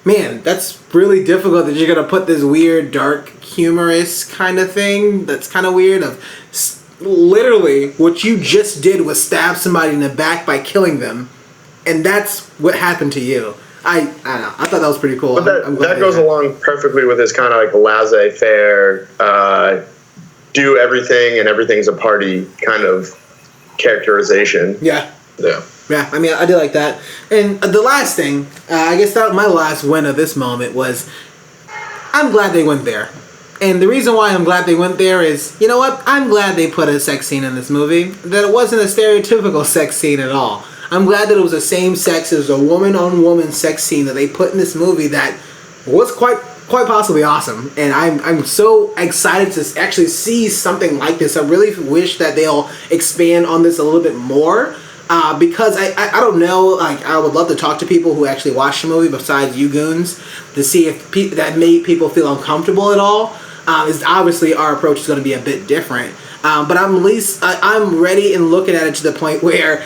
Man, that's really difficult that you're going to put this weird, dark, humorous kind of thing that's kind of weird of literally what you just did was stab somebody in the back by killing them, and that's what happened to you. I don't know. I thought that was pretty cool. But that goes along perfectly with this kind of like laissez-faire, do everything and everything's a party kind of characterization. Yeah. Yeah, I mean, I did like that. And the last thing, I guess that my last win of this moment was, I'm glad they went there. And the reason why I'm glad they went there is, you know what? I'm glad they put a sex scene in this movie. That it wasn't a stereotypical sex scene at all. I'm glad that it was the same sex as a woman-on-woman sex scene that they put in this movie that was quite possibly awesome. And I'm so excited to actually see something like this. I really wish that they'll expand on this a little bit more. Because I don't know, like, I would love to talk to people who actually watched the movie besides you goons to see if that made people feel uncomfortable at all. Is obviously our approach is going to be a bit different. But I'm ready and looking at it to the point where,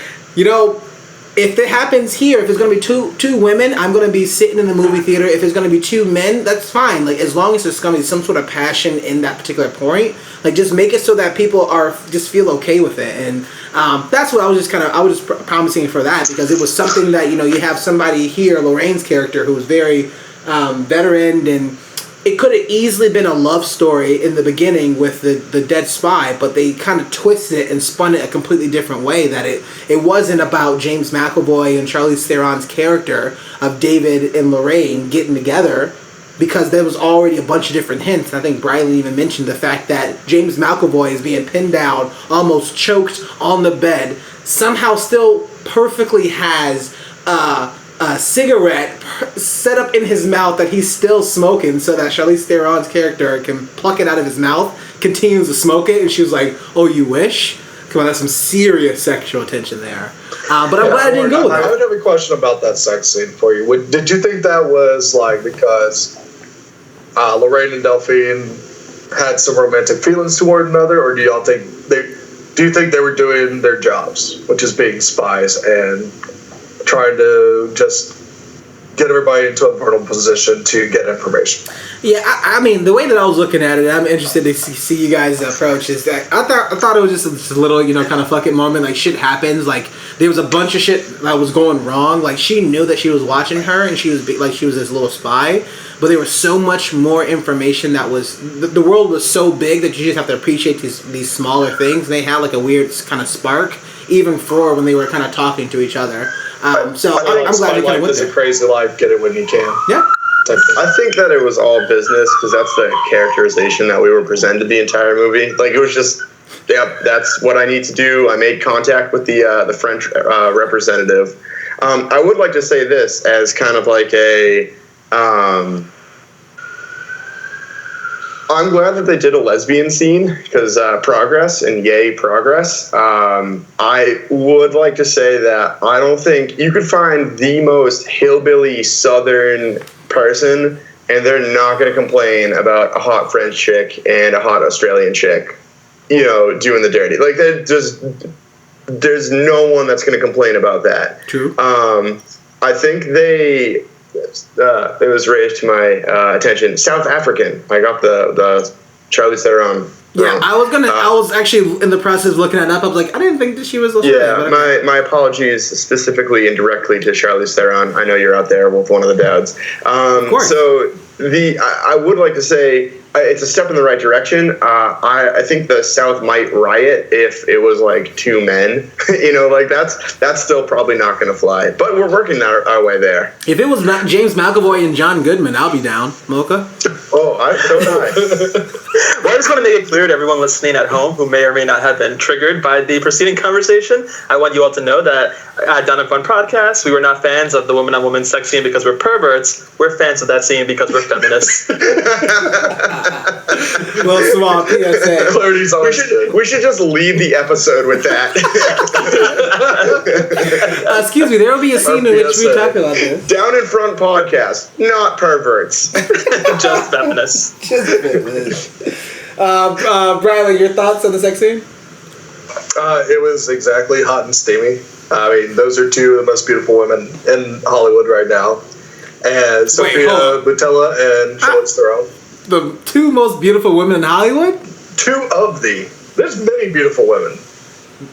if it happens here, if it's going to be two women, I'm going to be sitting in the movie theater. If it's going to be two men, that's fine. Like, as long as there's going to be some sort of passion in that particular point, like, just make it so that people just feel okay with it. And that's what I was just promising for that, because it was something that, you have somebody here, Lorraine's character, who was very veteran, and it could have easily been a love story in the beginning with the dead spy, but they kind of twisted it and spun it a completely different way, that it wasn't about James McAvoy and Charlize Theron's character of David and Lorraine getting together, because there was already a bunch of different hints. And I think Briley even mentioned the fact that James McAvoy is being pinned down, almost choked on the bed, somehow still perfectly has a cigarette set up in his mouth that he's still smoking, so that Charlize Theron's character can pluck it out of his mouth, continues to smoke it, and she was like, "Oh, you wish?" Come on, that's some serious sexual tension there. But I'm glad I didn't go with it. I would have a question about that sex scene for you. Did you think that was like because Lorraine and Delphine had some romantic feelings toward another, or do you think they were doing their jobs, which is being spies and trying to just get everybody into a vulnerable position to get information? Yeah, I mean, the way that I was looking at it, I'm interested to see you guys' approach, is that I thought it was just a little, kind of fuck it moment. Like, shit happens. Like, there was a bunch of shit that was going wrong. Like, she knew that she was watching her, and she was this little spy. But there was so much more information that was... The world was so big that you just have to appreciate these smaller things. And they had, like, a weird kind of spark, even for when they were kind of talking to each other. I'm glad they kind of went there. A crazy life, get it when you can. Yeah. I think that it was all business, because that's the characterization that we were presented the entire movie. Like, it was just, that's what I need to do. I made contact with the French representative. I would like to say this as kind of like I'm glad that they did a lesbian scene, because progress, and yay progress. I would like to say that I don't think you could find the most hillbilly Southern person, and they're not going to complain about a hot French chick and a hot Australian chick, doing the dirty. Like, there's no one that's going to complain about that. True. I think it was raised to my attention. South African. I got the Charlize Theron. Yeah, I was actually in the process of looking it up. I was like, I didn't think that she was Australian. Yeah, my apologies specifically and directly to Charlize Theron. I know you're out there with one of the dads. Of course. So I would like to say it's a step in the right direction. I think the South might riot if it was like two men. That's still probably not going to fly. But we're working our way there. If it was James McAvoy and John Goodman, I'll be down. Mocha? Oh, so nice. Well, I just want to make it clear to everyone listening at home who may or may not have been triggered by the preceding conversation. I want you all to know that at Down and Fun Podcast, we were not fans of the woman-on-woman sex scene because we're perverts. We're fans of that scene because we're feminists. Well, small PSA. We should just leave the episode with that. Excuse me, there will be a scene in which we talk about this. Down in Front Podcast, not perverts. Just feminists. Just feminists. Briley, your thoughts on the sex scene? It was exactly hot and steamy. I mean, those are two of the most beautiful women in Hollywood right now. And Sophia Boutella and Charlize Theron. The two most beautiful women in Hollywood? There's many beautiful women.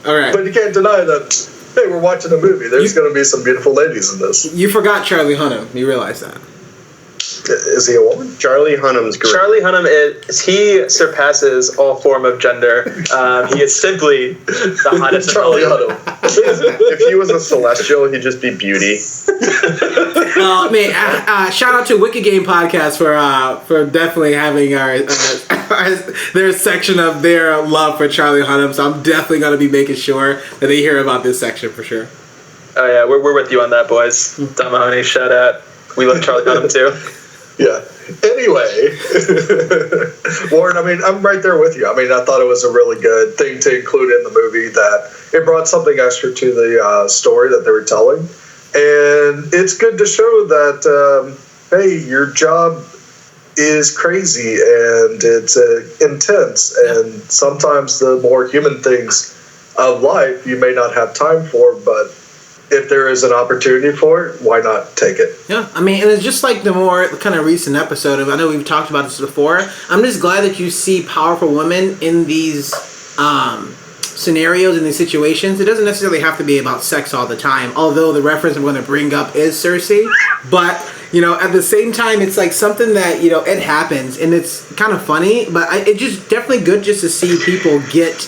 All right. But you can't deny that, hey, we're watching a movie. There's going to be some beautiful ladies in this. You forgot Charlie Hunnam. You realize that. Is he a woman? Charlie Hunnam's great. Charlie Hunnam he surpasses all form of gender. He is simply the hottest. Charlie Hunnam. If he was a celestial, he'd just be beauty. Shout out to Wicked Game Podcast for definitely having their section of their love for Charlie Hunnam. So I'm definitely going to be making sure that they hear about this section for sure. Oh yeah, we're with you on that, boys. Don Mahoney, shout out. We love Charlie Hunnam too. Yeah. Anyway, Warren, I mean, I'm right there with you. I mean, I thought it was a really good thing to include in the movie, that it brought something extra to the story that they were telling. And it's good to show that, hey, your job is crazy and it's intense, and sometimes the more human things of life you may not have time for, but if there is an opportunity for it, why not take it? Yeah, I mean, and it's just like the more kind of recent episode of, I know we've talked about this before, I'm just glad that you see powerful women in these scenarios, in these situations. It doesn't necessarily have to be about sex all the time, although the reference I'm going to bring up is Cersei, but, you know, at the same time, it's like something that, you know, it happens, and it's kind of funny, but it's just definitely good just to see people get,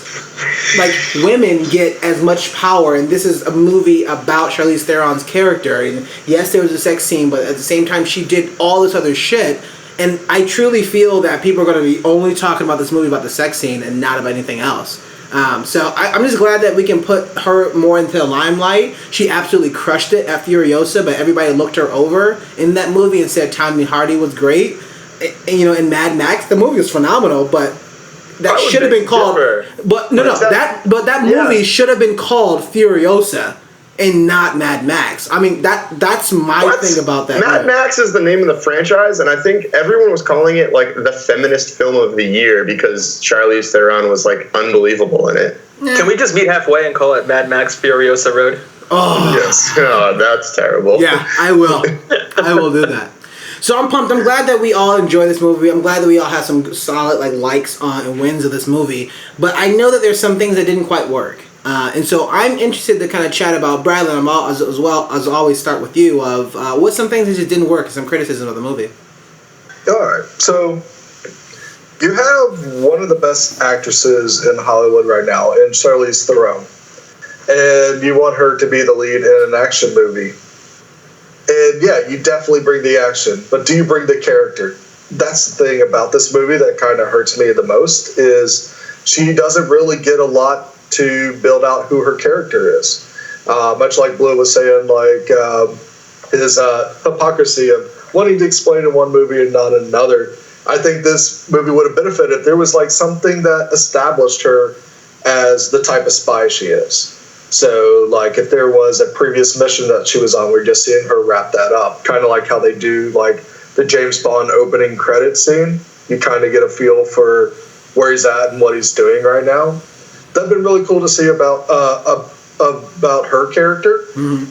like, women get as much power, and this is a movie about Charlize Theron's character, and yes, there was a sex scene, but at the same time, she did all this other shit, and I truly feel that people are going to be only talking about this movie about the sex scene and not about anything else. So I'm just glad that we can put her more into the limelight. She absolutely crushed it at Furiosa, but everybody looked her over in that movie and said Tommy Hardy was great. And, you know, in Mad Max, the movie was phenomenal, but that should have been called. But that movie should have been called Furiosa and not Mad Max. I mean, that's my thing about that. Mad Max is the name of the franchise, and I think everyone was calling it like the feminist film of the year because Charlize Theron was like unbelievable in it. Can we just meet halfway and call it Mad Max Furiosa Road? Oh yes, oh, that's terrible. Yeah, I will. I will do that. So I'm pumped. I'm glad that we all enjoy this movie. I'm glad that we all have some solid likes on and wins of this movie. But I know that there's some things that didn't quite work. And so I'm interested to kind of chat about, Bradley, and as well as always start with you, of what's some things that just didn't work and some criticism of the movie. All right. So you have one of the best actresses in Hollywood right now in Charlize Theron. And you want her to be the lead in an action movie. And yeah, you definitely bring the action, but do you bring the character? That's the thing about this movie that kind of hurts me the most, is she doesn't really get a lot to build out who her character is. Much like Blue was saying, his hypocrisy of wanting to explain in one movie and not in another. I think this movie would have benefited if there was something that established her as the type of spy she is. So, if there was a previous mission that she was on, we're just seeing her wrap that up. Kind of like how they do, the James Bond opening credit scene. You kind of get a feel for where he's at and what he's doing right now. That'd been really cool to see about her character. Mm-hmm.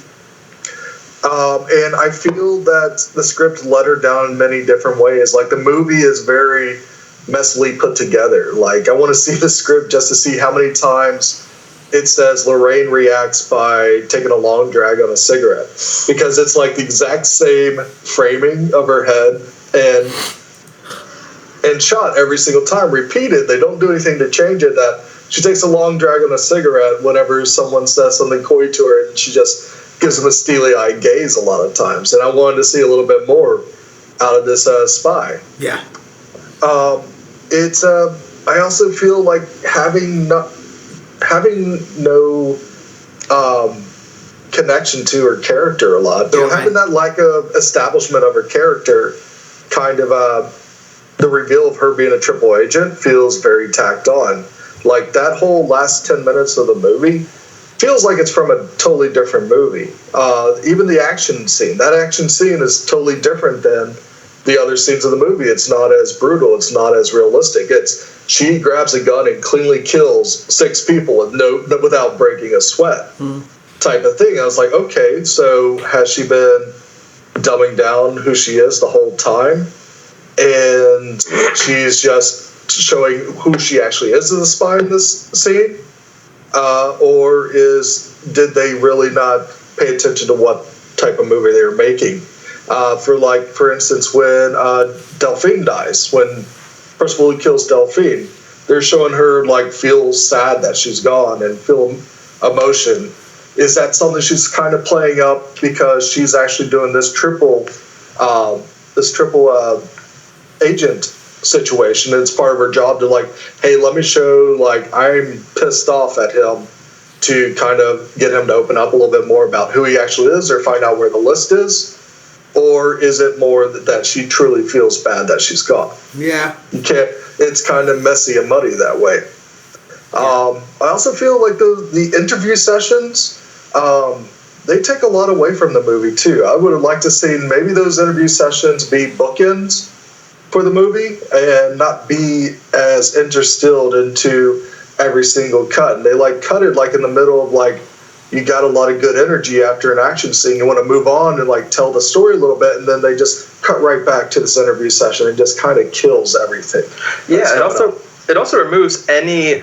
And I feel that the script let her down in many different ways. The movie is very messily put together. I want to see the script just to see how many times it says Lorraine reacts by taking a long drag on a cigarette, because it's the exact same framing of her head and shot every single time, repeated. They don't do anything to change it. That she takes a long drag on a cigarette whenever someone says something coy to her, and she just gives them a steely-eyed gaze a lot of times. And I wanted to see a little bit more out of this spy. Yeah. I also feel like having no connection to her character a lot. So having that lack of establishment of her character, kind of the reveal of her being a triple agent feels very tacked on. That whole last 10 minutes of the movie feels like it's from a totally different movie. Even the action scene. That action scene is totally different than the other scenes of the movie. It's not as brutal. It's not as realistic. She grabs a gun and cleanly kills 6 people without breaking a sweat, type of thing. I was like, okay, so has she been dumbing down who she is the whole time? And she's just showing who she actually is as a spy in this scene? Or did they really not pay attention to what type of movie they were making? For instance, when Delphine dies, when Percival kills Delphine, they're showing her feel sad that she's gone and feel emotion. Is that something she's kind of playing up because she's actually doing this triple agent situation? And it's part of her job to hey, let me show I'm pissed off at him, to kind of get him to open up a little bit more about who he actually is, or find out where the list is. Or is it more that she truly feels bad that she's gone? Yeah. You can't. It's kind of messy and muddy that way. Yeah. I also feel like the interview sessions, they take a lot away from the movie too. I would have liked to see maybe those interview sessions be bookends for the movie and not be as interstilled into every single cut. And they like cut it like in the middle of like, you got a lot of good energy after an action scene. You want to move on and like tell the story a little bit, and then they just cut right back to this interview session and just kind of kills everything. Yeah, it also removes any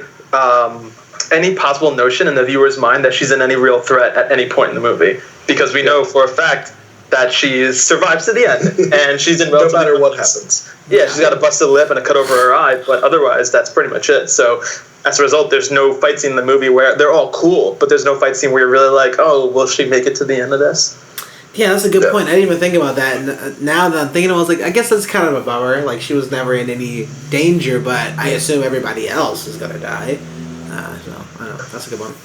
possible notion in the viewer's mind that she's in any real threat at any point in the movie, because we know for a fact that she survives to the end, and she's in no matter what happens. Yeah, she's got a busted lip and a cut over her eye, but otherwise that's pretty much it. So as a result, there's no fight scene in the movie where they're all cool, but there's no fight scene where you're really like, oh, will she make it to the end of this? Yeah, that's a good point. I didn't even think about that. And now that I'm thinking, I was like, I guess that's kind of a bummer. Like, she was never in any danger, but I assume everybody else is going to die. So, I don't know. That's a good one.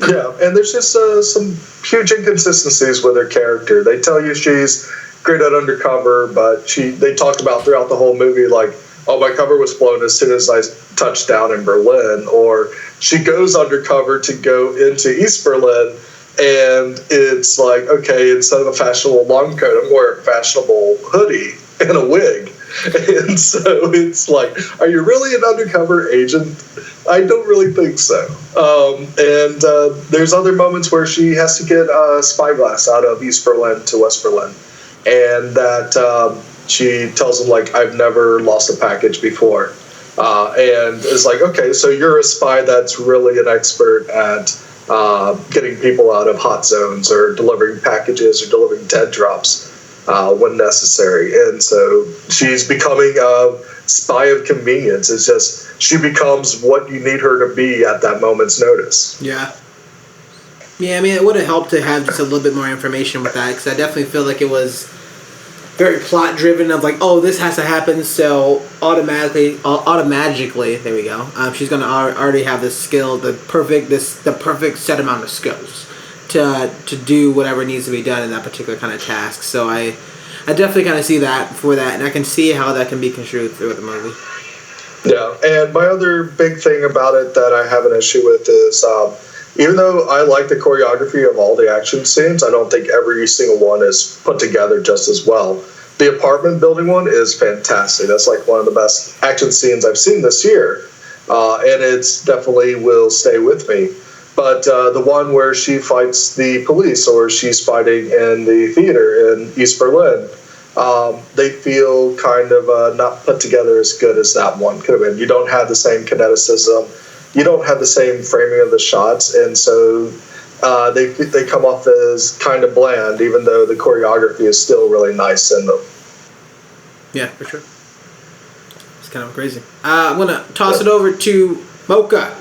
Yeah, and there's just some huge inconsistencies with her character. They tell you she's great at undercover, but they talk about throughout the whole movie, like, oh, my cover was blown as soon as I touched down in Berlin. Or she goes undercover to go into East Berlin, and it's like, okay, instead of a fashionable long coat, I'm wearing a fashionable hoodie and a wig. And so it's like, are you really an undercover agent? I don't really think so. And there's other moments where she has to get a spyglass out of East Berlin to West Berlin. And that she tells him, like, I've never lost a package before. And is like, okay, so you're a spy that's really an expert at getting people out of hot zones or delivering packages or delivering dead drops when necessary. And so she's becoming a spy of convenience. It's just she becomes what you need her to be at that moment's notice. Yeah. Yeah, I mean, it would have helped to have just a little bit more information with that, because I definitely feel like it was very plot driven of like, oh, this has to happen, so automatically, there we go. She's gonna already have this skill, the perfect set amount of skills to do whatever needs to be done in that particular kind of task. So I definitely kind of see that for that, and I can see how that can be construed through the movie. Yeah, and my other big thing about it that I have an issue with is, even though I like the choreography of all the action scenes, I don't think every single one is put together just as well. The apartment building one is fantastic. That's like one of the best action scenes I've seen this year, and it's definitely will stay with me. But the one where she fights the police, or she's fighting in the theater in East Berlin, they feel kind of not put together as good as that one could have been. You don't have the same kineticism. You don't have the same framing of the shots, and so they come off as kind of bland, even though the choreography is still really nice in them. Yeah, for sure. It's kind of crazy. I'm going to toss it over to Mocha.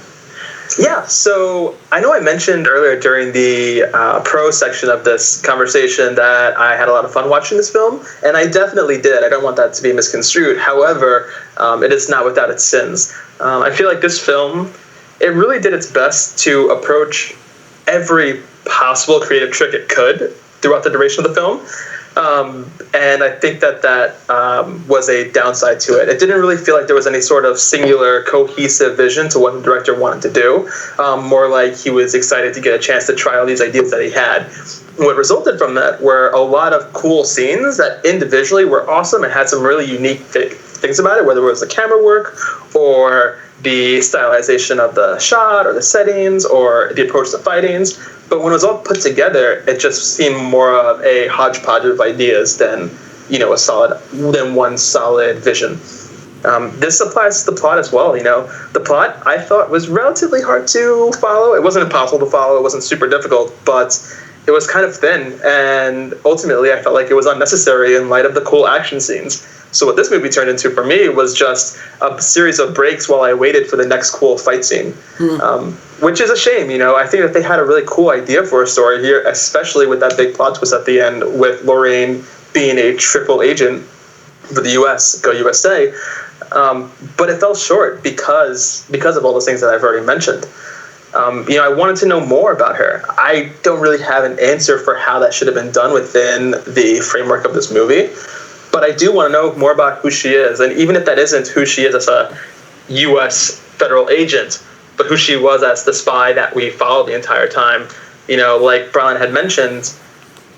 Yeah, so I know I mentioned earlier during the pro section of this conversation that I had a lot of fun watching this film, and I definitely did. I don't want that to be misconstrued. However, it is not without its sins. I feel like this film, it really did its best to approach every possible creative trick it could throughout the duration of the film. And I think that was a downside to it. It didn't really feel like there was any sort of singular cohesive vision to what the director wanted to do. More like he was excited to get a chance to try all these ideas that he had. What resulted from that were a lot of cool scenes that individually were awesome and had some really unique things about it, whether it was the camera work or the stylization of the shot or the settings or the approach to fightings. But when it was all put together, it just seemed more of a hodgepodge of ideas than one solid vision. This applies to the plot as well. The plot I thought was relatively hard to follow. It wasn't impossible to follow. It wasn't super difficult, but it was kind of thin. And ultimately, I felt like it was unnecessary in light of the cool action scenes. So what this movie turned into for me was just a series of breaks while I waited for the next cool fight scene, which is a shame. I think that they had a really cool idea for a story here, especially with that big plot twist at the end with Lorraine being a triple agent for the U.S., go USA. But it fell short because of all those things that I've already mentioned. I wanted to know more about her. I don't really have an answer for how that should have been done within the framework of this movie. But I do want to know more about who she is. And even if that isn't who she is as a U.S. federal agent, but who she was as the spy that we followed the entire time, like Brian had mentioned,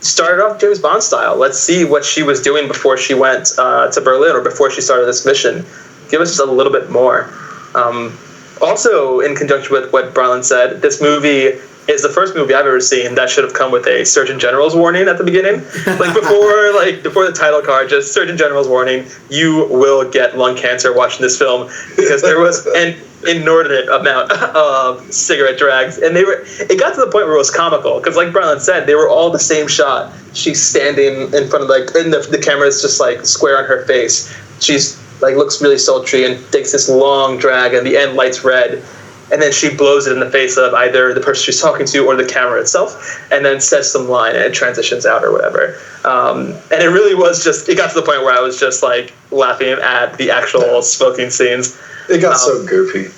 started off James Bond style. Let's see what she was doing before she went to Berlin or before she started this mission. Give us just a little bit more. Also, in conjunction with what Brylan said, this movie is the first movie I've ever seen that should have come with a Surgeon General's warning at the beginning. Before the title card, just Surgeon General's warning, you will get lung cancer watching this film, because there was an inordinate amount of cigarette drags, and it got to the point where it was comical, because like Brylan said, they were all the same shot. She's standing in front of and the camera's just square on her face. She's looks really sultry and takes this long drag, and the end light's red. And then she blows it in the face of either the person she's talking to or the camera itself, and then says some line and it transitions out or whatever. And it really was it got to the point where I was just laughing at the actual smoking scenes. It got so goofy.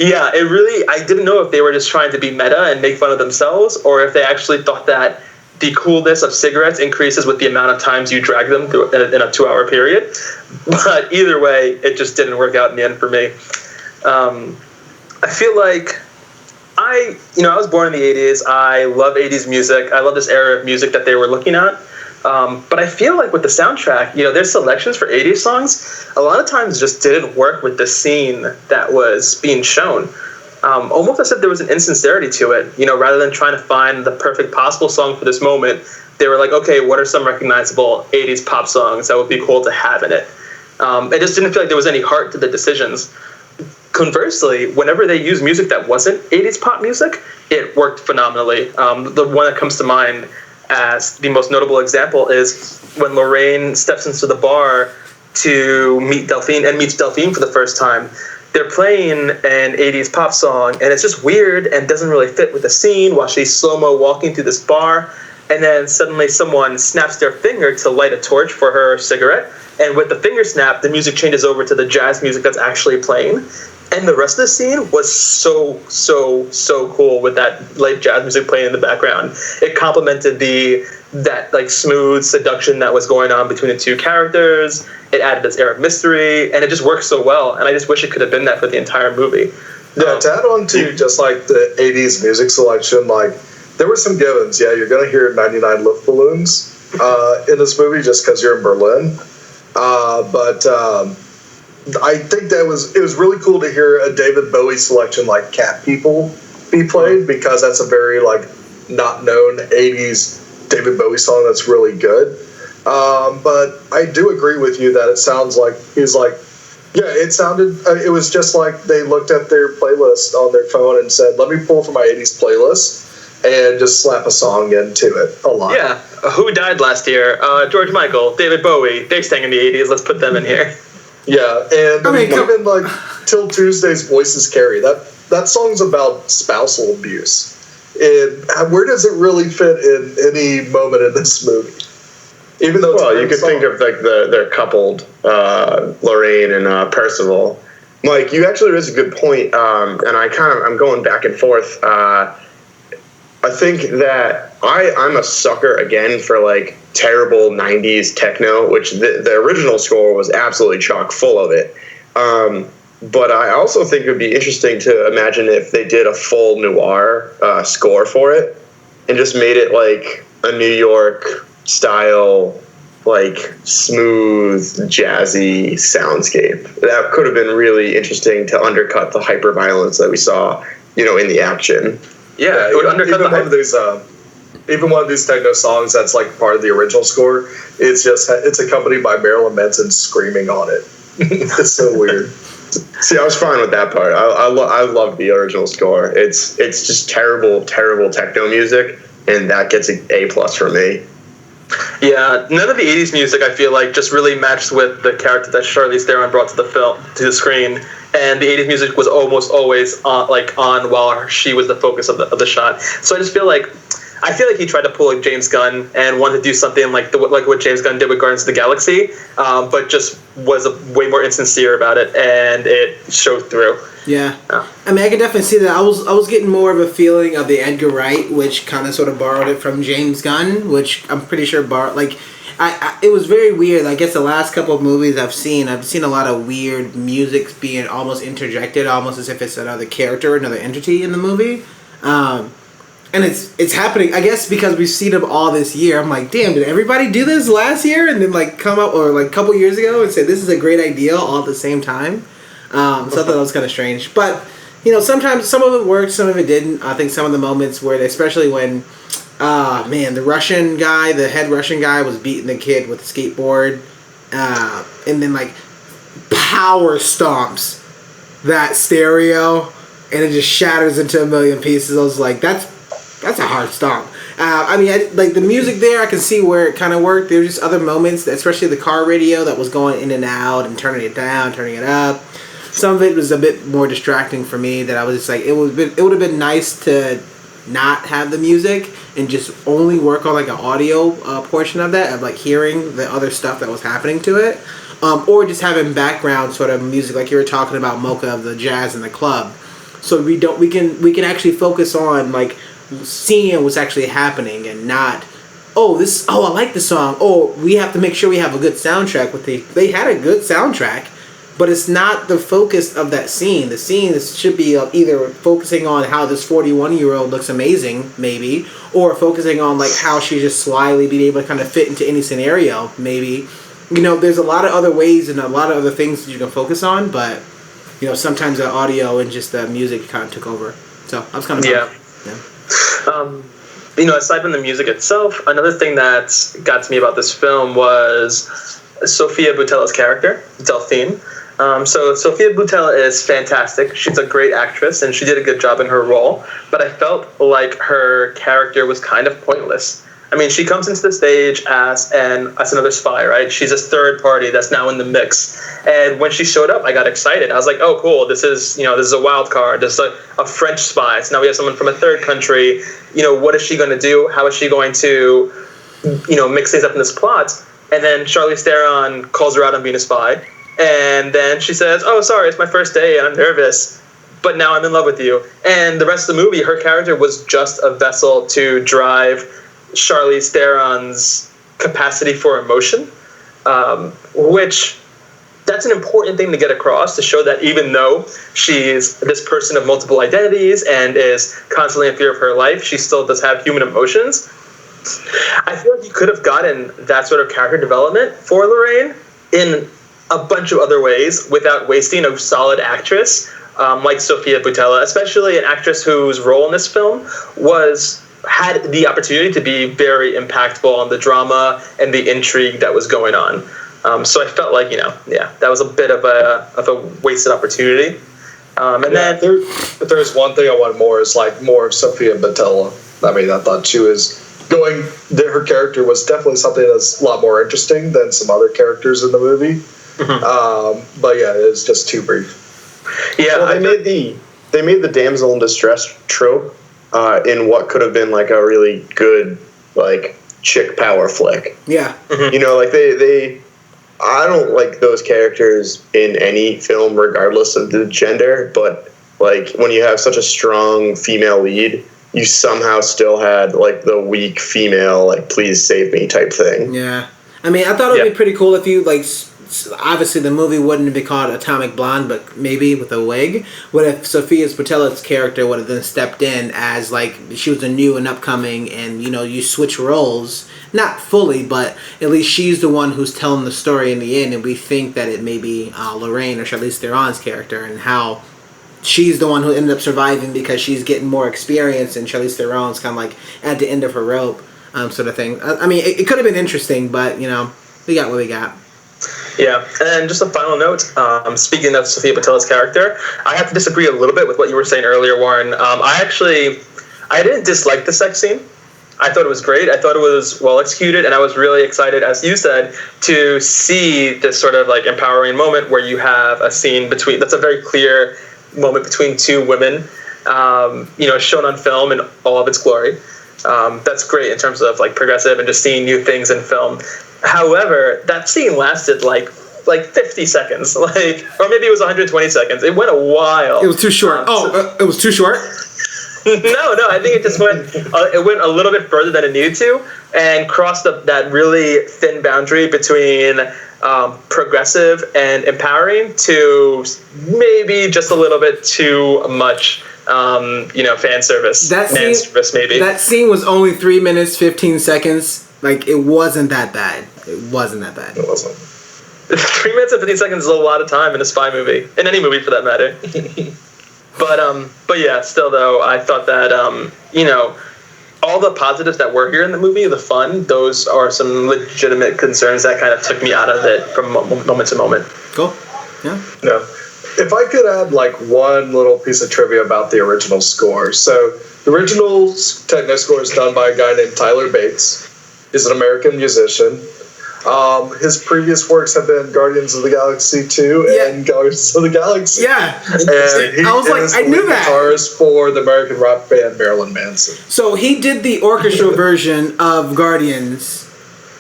Yeah, I didn't know if they were just trying to be meta and make fun of themselves, or if they actually thought that the coolness of cigarettes increases with the amount of times you drag them through in a 2-hour period. But either way, it just didn't work out in the end for me. I feel like I was born in the 80s. I love 80s music. I love this era of music that they were looking at. But I feel like with the soundtrack, their selections for 80s songs, a lot of times just didn't work with the scene that was being shown. Almost as if there was an insincerity to it. Rather than trying to find the perfect possible song for this moment, they were like, okay, what are some recognizable 80s pop songs that would be cool to have in it? It just didn't feel like there was any heart to the decisions. Conversely, whenever they used music that wasn't 80s pop music, it worked phenomenally. The one that comes to mind as the most notable example is when Lorraine steps into the bar to meet Delphine and meets Delphine for the first time. They're playing an 80s pop song, and it's just weird and doesn't really fit with the scene while she's slow-mo walking through this bar, and then suddenly someone snaps their finger to light a torch for her cigarette, and with the finger snap, the music changes over to the jazz music that's actually playing. And the rest of the scene was so cool with that light jazz music playing in the background. It complemented that smooth seduction that was going on between the two characters. It added this air of mystery, and it just worked so well. And I just wish it could have been that for the entire movie. Yeah, to add on to just the 80s music selection, there were some givens. Yeah, you're going to hear 99 Lift Balloons in this movie just because you're in Berlin. But I think it was really cool to hear a David Bowie selection like Cat People be played, because that's a very not known 80s David Bowie song that's really good. But I do agree with you that it sounds like it sounded, it was just like they looked at their playlist on their phone and said, let me pull from my 80s playlist and just slap a song into it a lot. Yeah. Who died last year? George Michael, David Bowie. They sang in the 80s. Let's put them in here. Yeah, and even Till Tuesday's Voices Carry. That song's about spousal abuse. And where does it really fit in any moment in this movie? Even though you could think of their coupled Lorraine and Percival. Mike, you actually raised a good point, and I'm going back and forth. I think that I'm a sucker again for terrible 90s techno, which the original score was absolutely chock full of it. But I also think it would be interesting to imagine if they did a full noir score for it and just made it a New York style, smooth, jazzy soundscape. That could have been really interesting to undercut the hyper violence that we saw, in the action. Yeah, it would undercut the hype. Even one of these techno songs that's part of the original score, it's accompanied by Marilyn Manson screaming on it. It's so weird. See, I was fine with that part. I love the original score. It's just terrible techno music, and that gets an A+ from me. Yeah, none of the 80s music, I feel just really matched with the character that Charlize Theron brought to the screen. And the 80s music was almost always on while she was the focus of the shot. So I just feel he tried to pull a James Gunn and wanted to do something like what James Gunn did with Guardians of the Galaxy, but just was way more insincere about it, and it showed through. Yeah. I mean, I can definitely see that. I was getting more of a feeling of the Edgar Wright, which kind of sort of borrowed it from James Gunn, which I'm pretty sure it was very weird. I guess the last couple of movies I've seen a lot of weird music being almost interjected, almost as if it's another character, another entity in the movie. And it's happening, I guess, because we've seen them all this year. I'm like, damn, did everybody do this last year and then like come up, or like a couple years ago and say this is a great idea all at the same time? So I thought that was kind of strange. But, sometimes some of it worked, some of it didn't. I think some of the moments where, especially when, the head Russian guy was beating the kid with a skateboard, and then like power stomps that stereo and it just shatters into a million pieces. I was like, that's a hard stomp. Like the music there, I can see where it kind of worked. There were just other moments, especially the car radio that was going in and out and turning it down, turning it up. Some of it was a bit more distracting for me. That I was just like, it would have been nice to not have the music and just only work on like an audio portion of that, of like hearing the other stuff that was happening to it, or just having background sort of music like you were talking about, Mocha, of the jazz in the club. So we can actually focus on like seeing what's actually happening and not, I like the song. We have to make sure we have a good soundtrack. They had a good soundtrack, but it's not the focus of that scene. The scene should be either focusing on how this 41-year-old looks amazing, maybe, or focusing on like how she just slyly being able to kind of fit into any scenario, maybe. There's a lot of other ways and a lot of other things that you can focus on, but sometimes the audio and just the music kind of took over. So I was kind of aside from the music itself, another thing that got to me about this film was Sofia Boutella's character, Delphine. So Sofia Boutella is fantastic. She's a great actress, and she did a good job in her role. But I felt like her character was kind of pointless. I mean, she comes into the stage as another spy, right? She's a third party that's now in the mix. And when she showed up, I got excited. I was like, oh, cool. This is a wild card. This is a French spy. So now we have someone from a third country. What is she going to do? How is she going to, mix things up in this plot? And then Charlize Theron calls her out on being a spy. And then she says, oh, sorry, it's my first day and I'm nervous, but now I'm in love with you. And the rest of the movie, her character was just a vessel to drive Charlize Theron's capacity for emotion, which that's an important thing to get across, to show that even though she's this person of multiple identities and is constantly in fear of her life, she still does have human emotions. I feel like you could have gotten that sort of character development for Lorraine in a bunch of other ways without wasting a solid actress like Sofia Boutella, especially an actress whose role in this film had the opportunity to be very impactful on the drama and the intrigue that was going on. So I felt like, that was a bit of a wasted opportunity. If there's one thing I want more, is like more of Sofia Boutella. I mean, I thought she was her character was definitely something that's a lot more interesting than some other characters in the movie. Mm-hmm. But yeah, it was just too brief. Yeah, well, they made the damsel in distress trope in what could have been like a really good like chick power flick. Yeah, mm-hmm. Like I don't like those characters in any film, regardless of the gender. But like when you have such a strong female lead, you somehow still had like the weak female, like please save me type thing. Yeah, I mean, I thought it would be pretty cool if you like. Obviously, the movie wouldn't be called Atomic Blonde, but maybe with a wig. What if Sofia Boutella's character would have then stepped in as like she was a new and upcoming, and you switch roles, not fully, but at least she's the one who's telling the story in the end, and we think that it may be Lorraine or Charlize Theron's character, and how she's the one who ended up surviving because she's getting more experience, and Charlize Theron's kind of like at the end of her rope, sort of thing. I mean, it could have been interesting, but we got what we got. Yeah, and just a final note, speaking of Sofia Boutella's character, I have to disagree a little bit with what you were saying earlier, Warren. I didn't dislike the sex scene. I thought it was great. I thought it was well executed, and I was really excited, as you said, to see this sort of like empowering moment where you have a scene that's a very clear moment between two women, shown on film in all of its glory. That's great in terms of like progressive and just seeing new things in film. However, that scene lasted like 50 seconds, or maybe it was 120 seconds. It went a while. It was too short. It was too short? No, I think it just went a little bit further than it needed to, and crossed that really thin boundary between progressive and empowering to maybe just a little bit too much fan service. Service, maybe. That scene was only 3 minutes, 15 seconds. Like, it wasn't that bad. It wasn't. 3 minutes and 15 seconds is a lot of time in a spy movie. In any movie, for that matter. But yeah, still, though, I thought that, all the positives that were here in the movie, the fun, those are some legitimate concerns that kind of took me out of it from moment to moment. Cool. Yeah. If I could add one little piece of trivia about the original score. So the original techno score is done by a guy named Tyler Bates. He's an American musician. His previous works have been Guardians of the Galaxy 2 and Guardians of the Galaxy. Yeah. And I knew that. Guitarist for the American rock band Marilyn Manson. So he did the orchestral version of Guardians.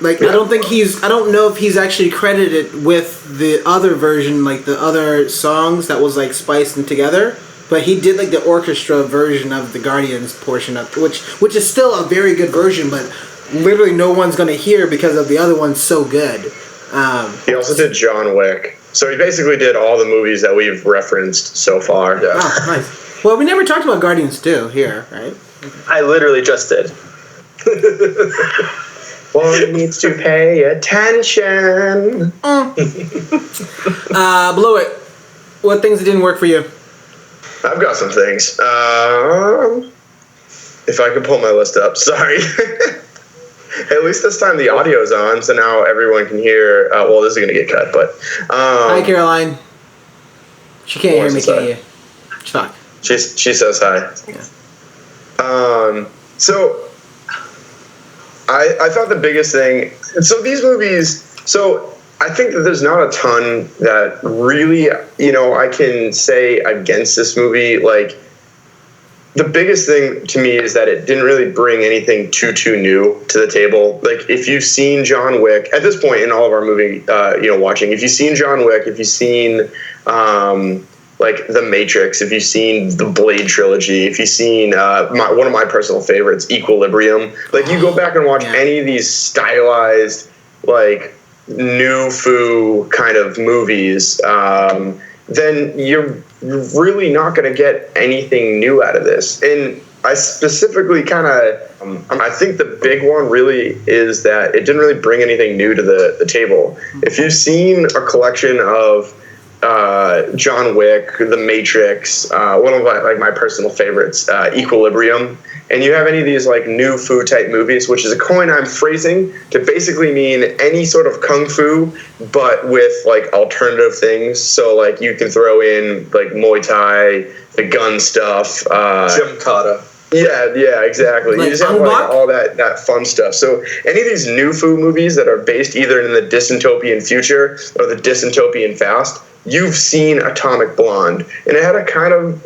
I don't know if he's actually credited with the other version, the other songs that was spiced together. But he did the orchestra version of the Guardians portion of which is still a very good version, but literally no one's gonna hear because of the other one's so good. He also did John Wick, so he basically did all the movies that we've referenced so far. Yeah. Oh, nice. Well, we never talked about Guardians 2 here, right? I literally just did. One needs to pay attention. Blow it. What things didn't work for you? I've got some things. If I can pull my list up, sorry. At least this time the audio's on, so now everyone can hear. This is going to get cut, but... Hi, Caroline. She can't hear me, can you? Fuck. She says hi. Yeah. So, I thought the biggest thing... So these movies... So, I think that there's not a ton that really, I can say against this movie. The biggest thing to me is that it didn't really bring anything too new to the table. If you've seen John Wick, at this point in all of our movie, watching, if you've seen John Wick, if you've seen, The Matrix, if you've seen the Blade trilogy, if you've seen one of my personal favorites, Equilibrium, you go back and watch any of these stylized, new foo kind of movies, then you're really not going to get anything new out of this. And I specifically I think the big one really is that it didn't really bring anything new to the table. If you've seen a collection of John Wick, The Matrix, one of my personal favorites, Equilibrium, and you have any of these new fu type movies, which is a coin I'm phrasing to basically mean any sort of kung fu, but with alternative things. So you can throw in Muay Thai, the gun stuff, Gymkhana. Yeah, exactly. You just have all that fun stuff. So any of these new fu movies that are based either in the dystopian future or the dystopian past, you've seen Atomic Blonde, and it had a kind of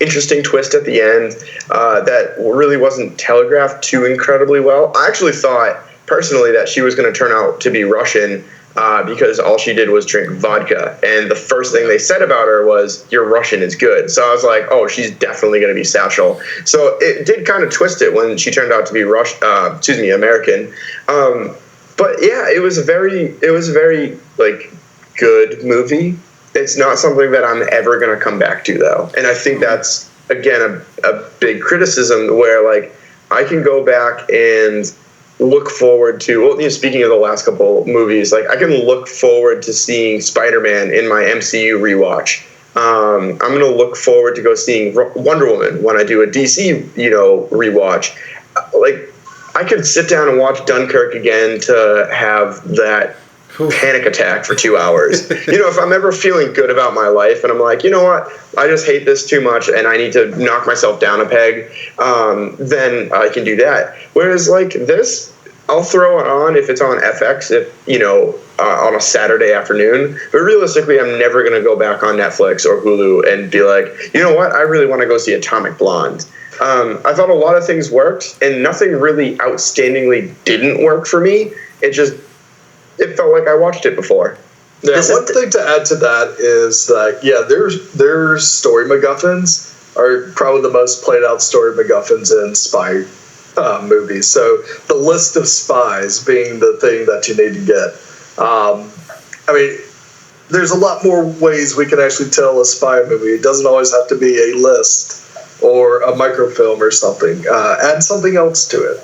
interesting twist at the end that really wasn't telegraphed too incredibly well. I actually thought personally that she was going to turn out to be Russian because all she did was drink vodka, and the first thing they said about her was, "Your Russian is good." So I was like, "Oh, she's definitely going to be Satchel." So it did kind of twist it when she turned out to be American. But yeah, it was a very good movie. It's not something that I'm ever going to come back to, though. And I think that's, again, a big criticism where, I can go back and look forward to, speaking of the last couple movies, I can look forward to seeing Spider-Man in my MCU rewatch. I'm going to look forward to go seeing Wonder Woman when I do a DC, rewatch. I could sit down and watch Dunkirk again to have that panic attack for 2 hours. If I'm ever feeling good about my life and I'm like, you know what, I just hate this too much and I need to knock myself down a peg, then I can do that. Whereas this, I'll throw it on if it's on FX, on a Saturday afternoon. But realistically, I'm never going to go back on Netflix or Hulu and be like, you know what, I really want to go see Atomic Blonde. I thought a lot of things worked and nothing really outstandingly didn't work for me. It felt like I watched it before. Yeah, one thing to add to that is their story MacGuffins are probably the most played out story MacGuffins in spy movies. So the list of spies being the thing that you need to get. there's a lot more ways we can actually tell a spy movie. It doesn't always have to be a list or a microfilm or something. Add something else to it.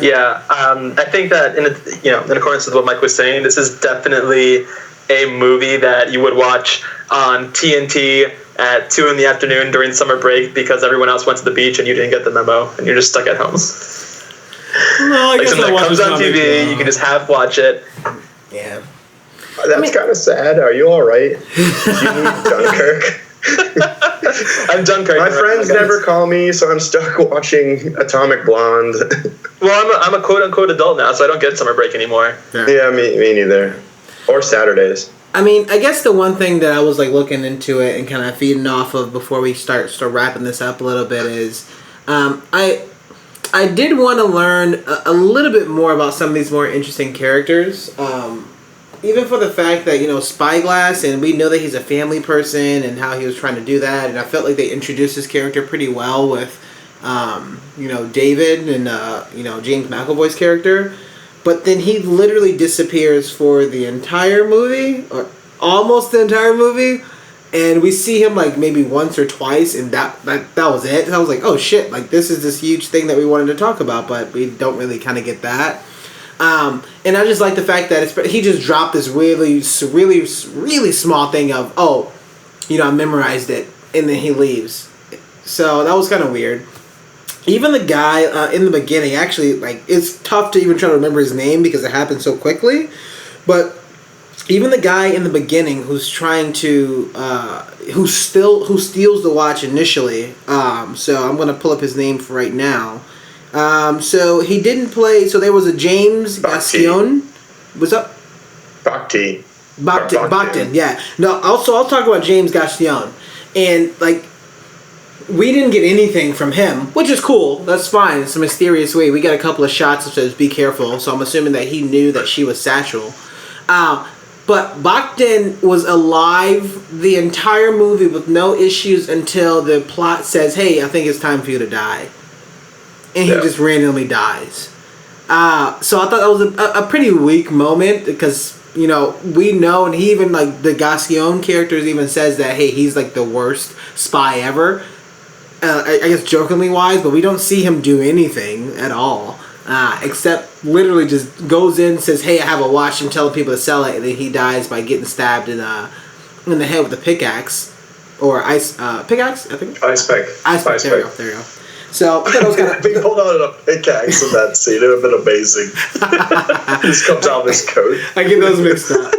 Yeah, I think that in accordance with what Mike was saying, this is definitely a movie that you would watch on TNT at 2 p.m. during summer break because everyone else went to the beach and you didn't get the memo and you're just stuck at home. No, I guess something that comes on TV, you can just watch it. Yeah. That's kind of sad. Are you all right? Did you need Dunkirk? I'm Dunkirk. My friends never call me, so I'm stuck watching Atomic Blonde. Well, I'm a quote-unquote adult now, so I don't get summer break anymore. Yeah, me neither. Or Saturdays. I mean, I guess the one thing that I was like looking into it and kind of feeding off of before we start wrapping this up a little bit is, I did want to learn a little bit more about some of these more interesting characters. Even for the fact that, Spyglass, and we know that he's a family person and how he was trying to do that, and I felt like they introduced his character pretty well with, David and, James McAvoy's character. But then he literally disappears for the entire movie, or almost the entire movie, and we see him like maybe once or twice, and that was it. And I was like, oh shit, like this is this huge thing that we wanted to talk about, but we don't really kind of get that. And I just like the fact that he just dropped this really, really, really small thing of, I memorized it, and then he leaves. So that was kind of weird. Even the guy in the beginning, actually, like, it's tough to even try to remember his name because it happened so quickly. But even the guy in the beginning who's trying to, who steals the watch initially. So I'm gonna pull up his name for right now. So he didn't play. So there was a James Gascon. What's up? Bactin. Yeah. No. Also, I'll talk about James Gascon, and like. We didn't get anything from him, which is cool. That's fine. It's a mysterious way. We got a couple of shots that says, be careful. So I'm assuming that he knew that she was Satchel. But Bactin was alive the entire movie with no issues until the plot says, hey, I think it's time for you to die. And he just randomly dies. So I thought that was a pretty weak moment because, we know, and he even, like, the Gascon characters even says that, hey, he's, like, the worst spy ever. I guess jokingly wise, but we don't see him do anything at all, except literally just goes in, says, "Hey, I have a watch," and telling people to sell it, and then he dies by getting stabbed in the head with a pickaxe or pickaxe. I think ice pick. There you go. So I thought it was kind of. If he pulled out a pickaxe in that scene, it would have been amazing. This comes out of his coat. I get those mixed up.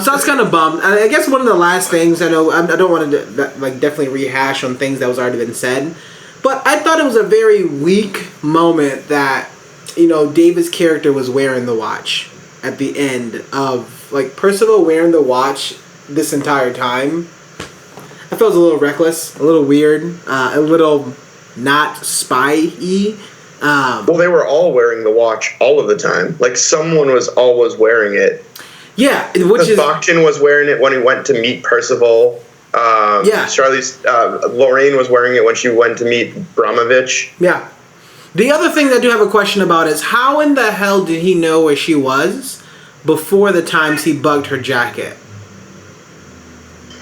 So I was kind of bummed. I guess one of the last things, I know I don't want to definitely rehash on things that was already been said, but I thought it was a very weak moment that David's character was wearing the watch at the end of like Percival wearing the watch this entire time. I felt it was a little reckless, a little weird, a little not spy-y. Well, they were all wearing the watch all of the time. Like someone was always wearing it. Yeah, which is Bactin was wearing it when he went to meet Percival. Charlize, Lorraine was wearing it when she went to meet Bramovich. Yeah. The other thing that I do have a question about is how in the hell did he know where she was before the times he bugged her jacket?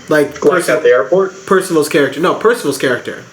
Like at the airport? Percival's character. No, Percival's character.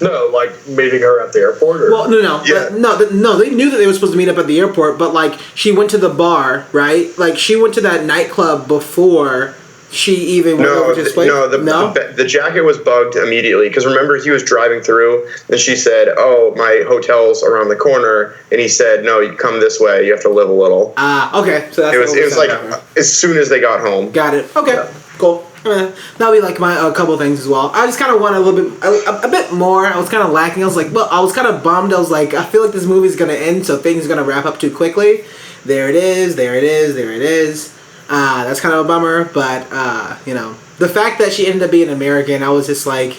No, like meeting her at the airport? Or? Well, no. Yeah. No, they knew that they were supposed to meet up at the airport, but like she went to the bar, right? Like she went to that nightclub before she even went over to his place. The jacket was bugged immediately because remember he was driving through and she said, "Oh, my hotel's around the corner," and he said, "No, you come this way. You have to live a little." Okay. So that's it was like as soon as they got home. Got it. Okay. Cool. That'll be like my couple things as well. I just kind of want a bit more. I was kind of lacking. I was kind of bummed. I was like, I feel like this movie's gonna end, so things are gonna wrap up too quickly. There it is. That's kind of a bummer, but the fact that she ended up being American, I was just like,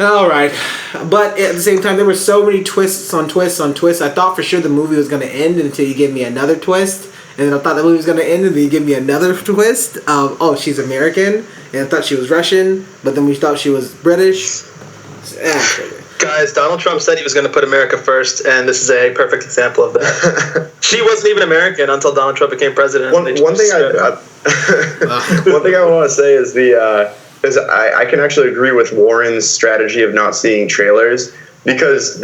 all right. But at the same time, there were so many twists on twists on twists. I thought for sure the movie was gonna end until you gave me another twist. And then I thought the movie was going to end, and then you give me another twist of, oh, she's American, and I thought she was Russian, but then we thought she was British. Guys, Donald Trump said he was going to put America first, and this is a perfect example of that. She wasn't even American until Donald Trump became president. One thing I want to say is I can actually agree with Warren's strategy of not seeing trailers, because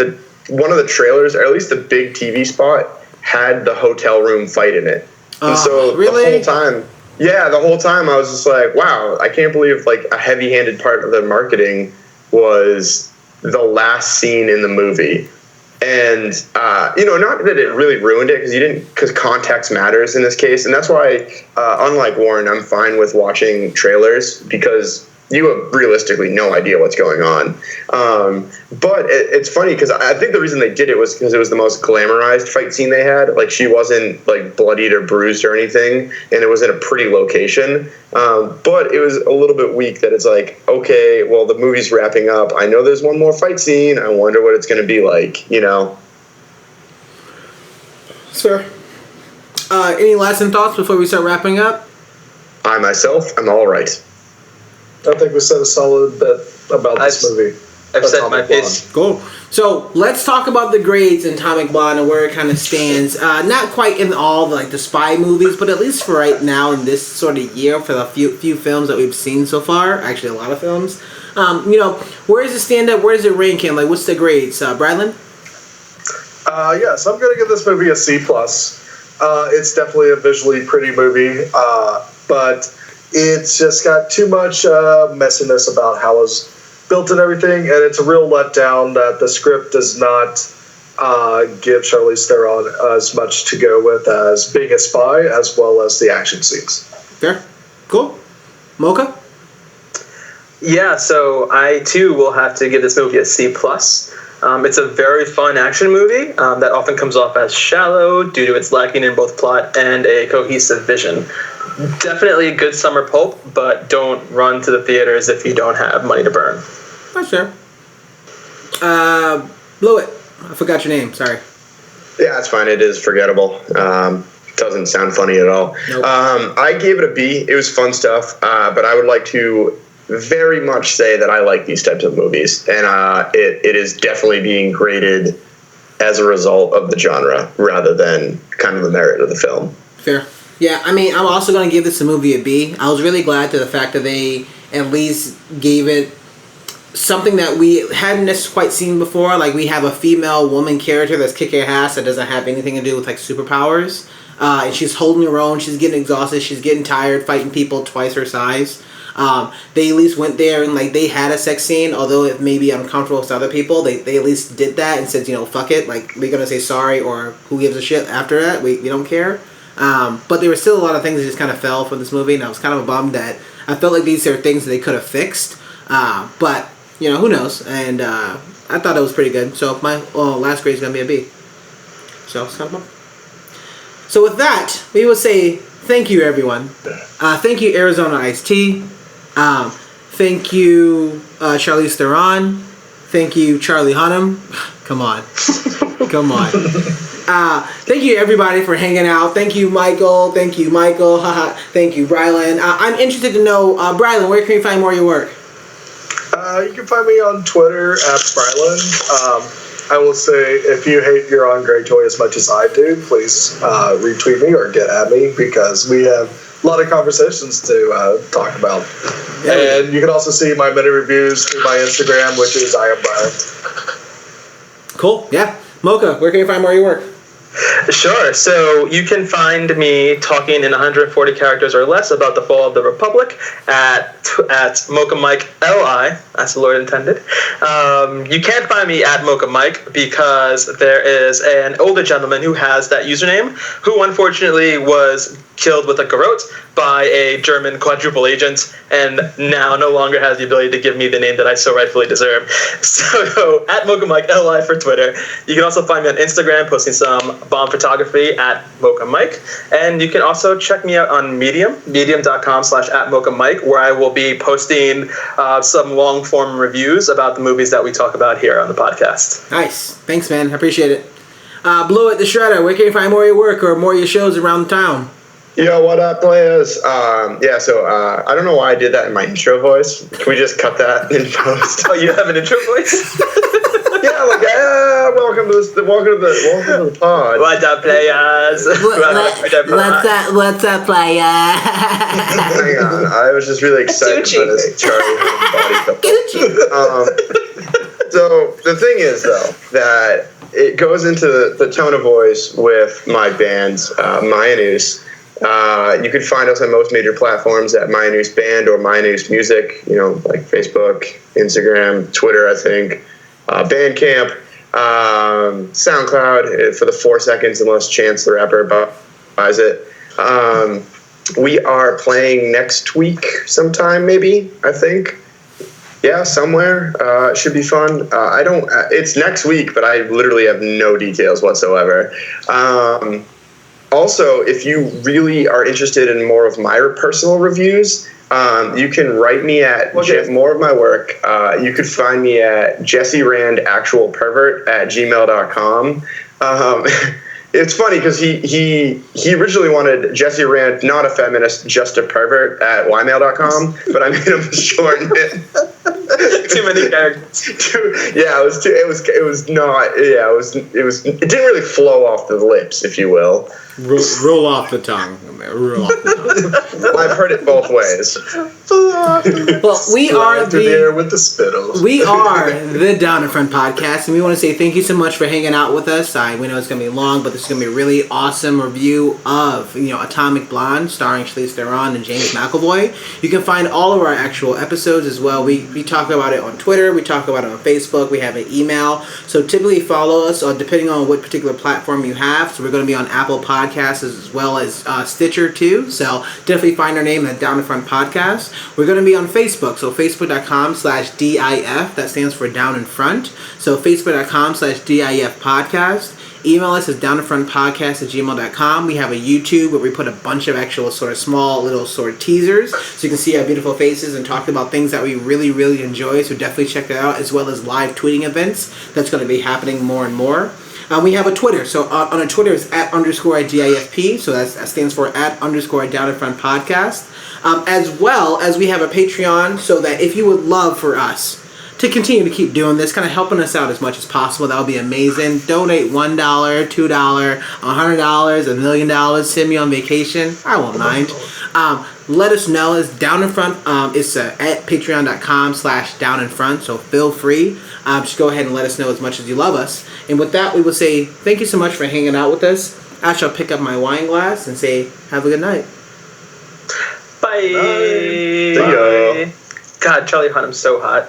one of the trailers, or at least the big TV spot, had the hotel room fight in it. And so really? the whole time I was just like, wow, I can't believe like a heavy-handed part of the marketing was the last scene in the movie. And not that it really ruined it, because context matters in this case, and that's why unlike Warren, I'm fine with watching trailers, because you have realistically no idea what's going on. But it's funny, because I think the reason they did it was because it was the most glamorized fight scene they had. Like, she wasn't like bloodied or bruised or anything, and it was in a pretty location. But it was a little bit weak that it's like, okay, well, the movie's wrapping up. I know there's one more fight scene. I wonder what it's going to be like, Sir, any lasting thoughts before we start wrapping up? I myself am all right. I think we said a solid bit about this movie. I've said my piece. Cool. So let's talk about the grades in Atomic Blonde and where it kind of stands. Not quite in all the spy movies, but at least for right now in this sort of year, for the few films that we've seen so far, actually a lot of films. Where does it stand up? Where does it rank in? Like, what's the grades, Bradley? So I'm going to give this movie a C+. It's definitely a visually pretty movie, but it's just got too much messiness about how it's built and everything, and it's a real letdown that the script does not give Charlize Theron as much to go with as being a spy, as well as the action scenes. Fair. Cool. Mocha? Yeah, so I too will have to give this movie a C+. It's a very fun action movie that often comes off as shallow due to its lacking in both plot and a cohesive vision. Definitely a good summer pulp, but don't run to the theaters if you don't have money to burn. That's fair. Blewett, I forgot your name, sorry. Yeah, it's fine. It is forgettable. Doesn't sound funny at all. Nope. I gave it a B. It was fun stuff, but I would like to very much say that I like these types of movies, and it is definitely being graded as a result of the genre rather than kind of the merit of the film. Fair. Yeah, I mean, I'm also going to give this a movie a B. I was really glad to the fact that they at least gave it something that we hadn't quite seen before. Like, we have a female woman character that's kicking ass that doesn't have anything to do with, like, superpowers. And she's holding her own. She's getting exhausted. She's getting tired fighting people twice her size. They at least went there and, like, they had a sex scene, although it may be uncomfortable with other people. They at least did that and said, fuck it. Like, we're going to say sorry, or who gives a shit after that? We don't care. But there were still a lot of things that just kind of fell for this movie, and I was kind of bummed that I felt like these are things that they could have fixed. But, who knows? And I thought it was pretty good. So my last grade is going to be a B. So it's kind of bummed. So with that, we will say thank you, everyone. Thank you, Arizona Iced Tea. Thank you, Charlize Theron. Thank you, Charlie Hunnam. Come on. Come on. Thank you, everybody, for hanging out. Thank you, Michael. Thank you, Michael. Thank you, Brylan. I'm interested to know, Brylan, where can you find more of your work? You can find me on Twitter at Brylan. I will say, if you hate Euron Greyjoy as much as I do, please retweet me or get at me, because we have a lot of conversations to talk about. Yeah. And you can also see my mini reviews through my Instagram, which is I am Brylan. Cool. Yeah. Mocha, where can you find more of your work? Sure. So you can find me talking in 140 characters or less about the fall of the Republic at Mocha Mike LI, as the Lord intended. You can't find me at Mocha Mike because there is an older gentleman who has that username, who unfortunately was killed with a garrote by a German quadruple agent, and now no longer has the ability to give me the name that I so rightfully deserve. So at Mocha Mike LI for Twitter. You can also find me on Instagram posting some bomb photography at Mocha Mike, and you can also check me out on Medium, medium.com/@MochaMike, where I will be posting some long form reviews about the movies that we talk about here on the podcast. Nice. Thanks, man. I appreciate it. Blewett the Shredder, where can you find more of your work or more of your shows around town? Yo, what up, players? So I don't know why I did that in my intro voice. Can we just cut that in post? Oh, you have an intro voice? Yeah, like welcome to the pod. What's up, players? What's up, player? Hang on, I was just really excited by this Charlie body couple. So the thing is, though, that it goes into the tone of voice with my band, Mayanus. You can find us on most major platforms at Mayanus Band or Mayanus Music, like Facebook, Instagram, Twitter, I think, Bandcamp, SoundCloud for the 4 seconds unless Chance the Rapper buys it. We are playing next week sometime, maybe, I think. Yeah, somewhere. It should be fun. It's next week, but I literally have no details whatsoever. Also, if you really are interested in more of my personal reviews, you can write me at more of my work. You could find me at jesserandactualpervert@gmail.com. It's funny because he originally wanted Jesse Rand, not a feminist, just a pervert at ymail.com, but I made him shorten it. Too many characters. It didn't really flow off the lips, if you will. Roll off the tongue. Roll off the tongue. I've heard it both ways. Well, we are through the air with the spittles. We are the Down in Front podcast, and we want to say thank you so much for hanging out with us. We know it's going to be long, but this is going to be a really awesome review of Atomic Blonde, starring Charlize Theron and James McAvoy. You can find all of our actual episodes as well. We talk about it on Twitter. We talk about it on Facebook. We have an email. So typically follow us, depending on what particular platform you have. So we're going to be on Apple Podcasts as well as Stitcher too. So definitely find our name at Down in Front Podcast. We're going to be on Facebook. So facebook.com/DIF. That stands for Down in Front. So facebook.com/DIF podcast. Email us at downinfrontpodcast@gmail.com. We have a YouTube where we put a bunch of actual sort of small little sort of teasers so you can see our beautiful faces and talk about things that we really, really enjoy. So definitely check that out, as well as live tweeting events. That's going to be happening more and more. We have a Twitter. So on a Twitter, it's @_DIFP. So that stands for @_downinfrontpodcast. As well as we have a Patreon, so that if you would love for us to continue to keep doing this, kind of helping us out as much as possible, that would be amazing. Donate $1, $2, $100, $1 million. Send me on vacation. I won't mind. Let us know. It's Down in Front. It's at patreon.com/downinfront. So feel free. Just go ahead and let us know as much as you love us. And with that, we will say thank you so much for hanging out with us. I shall pick up my wine glass and say have a good night. Bye. Bye. God, Charlie Hunnam's so hot.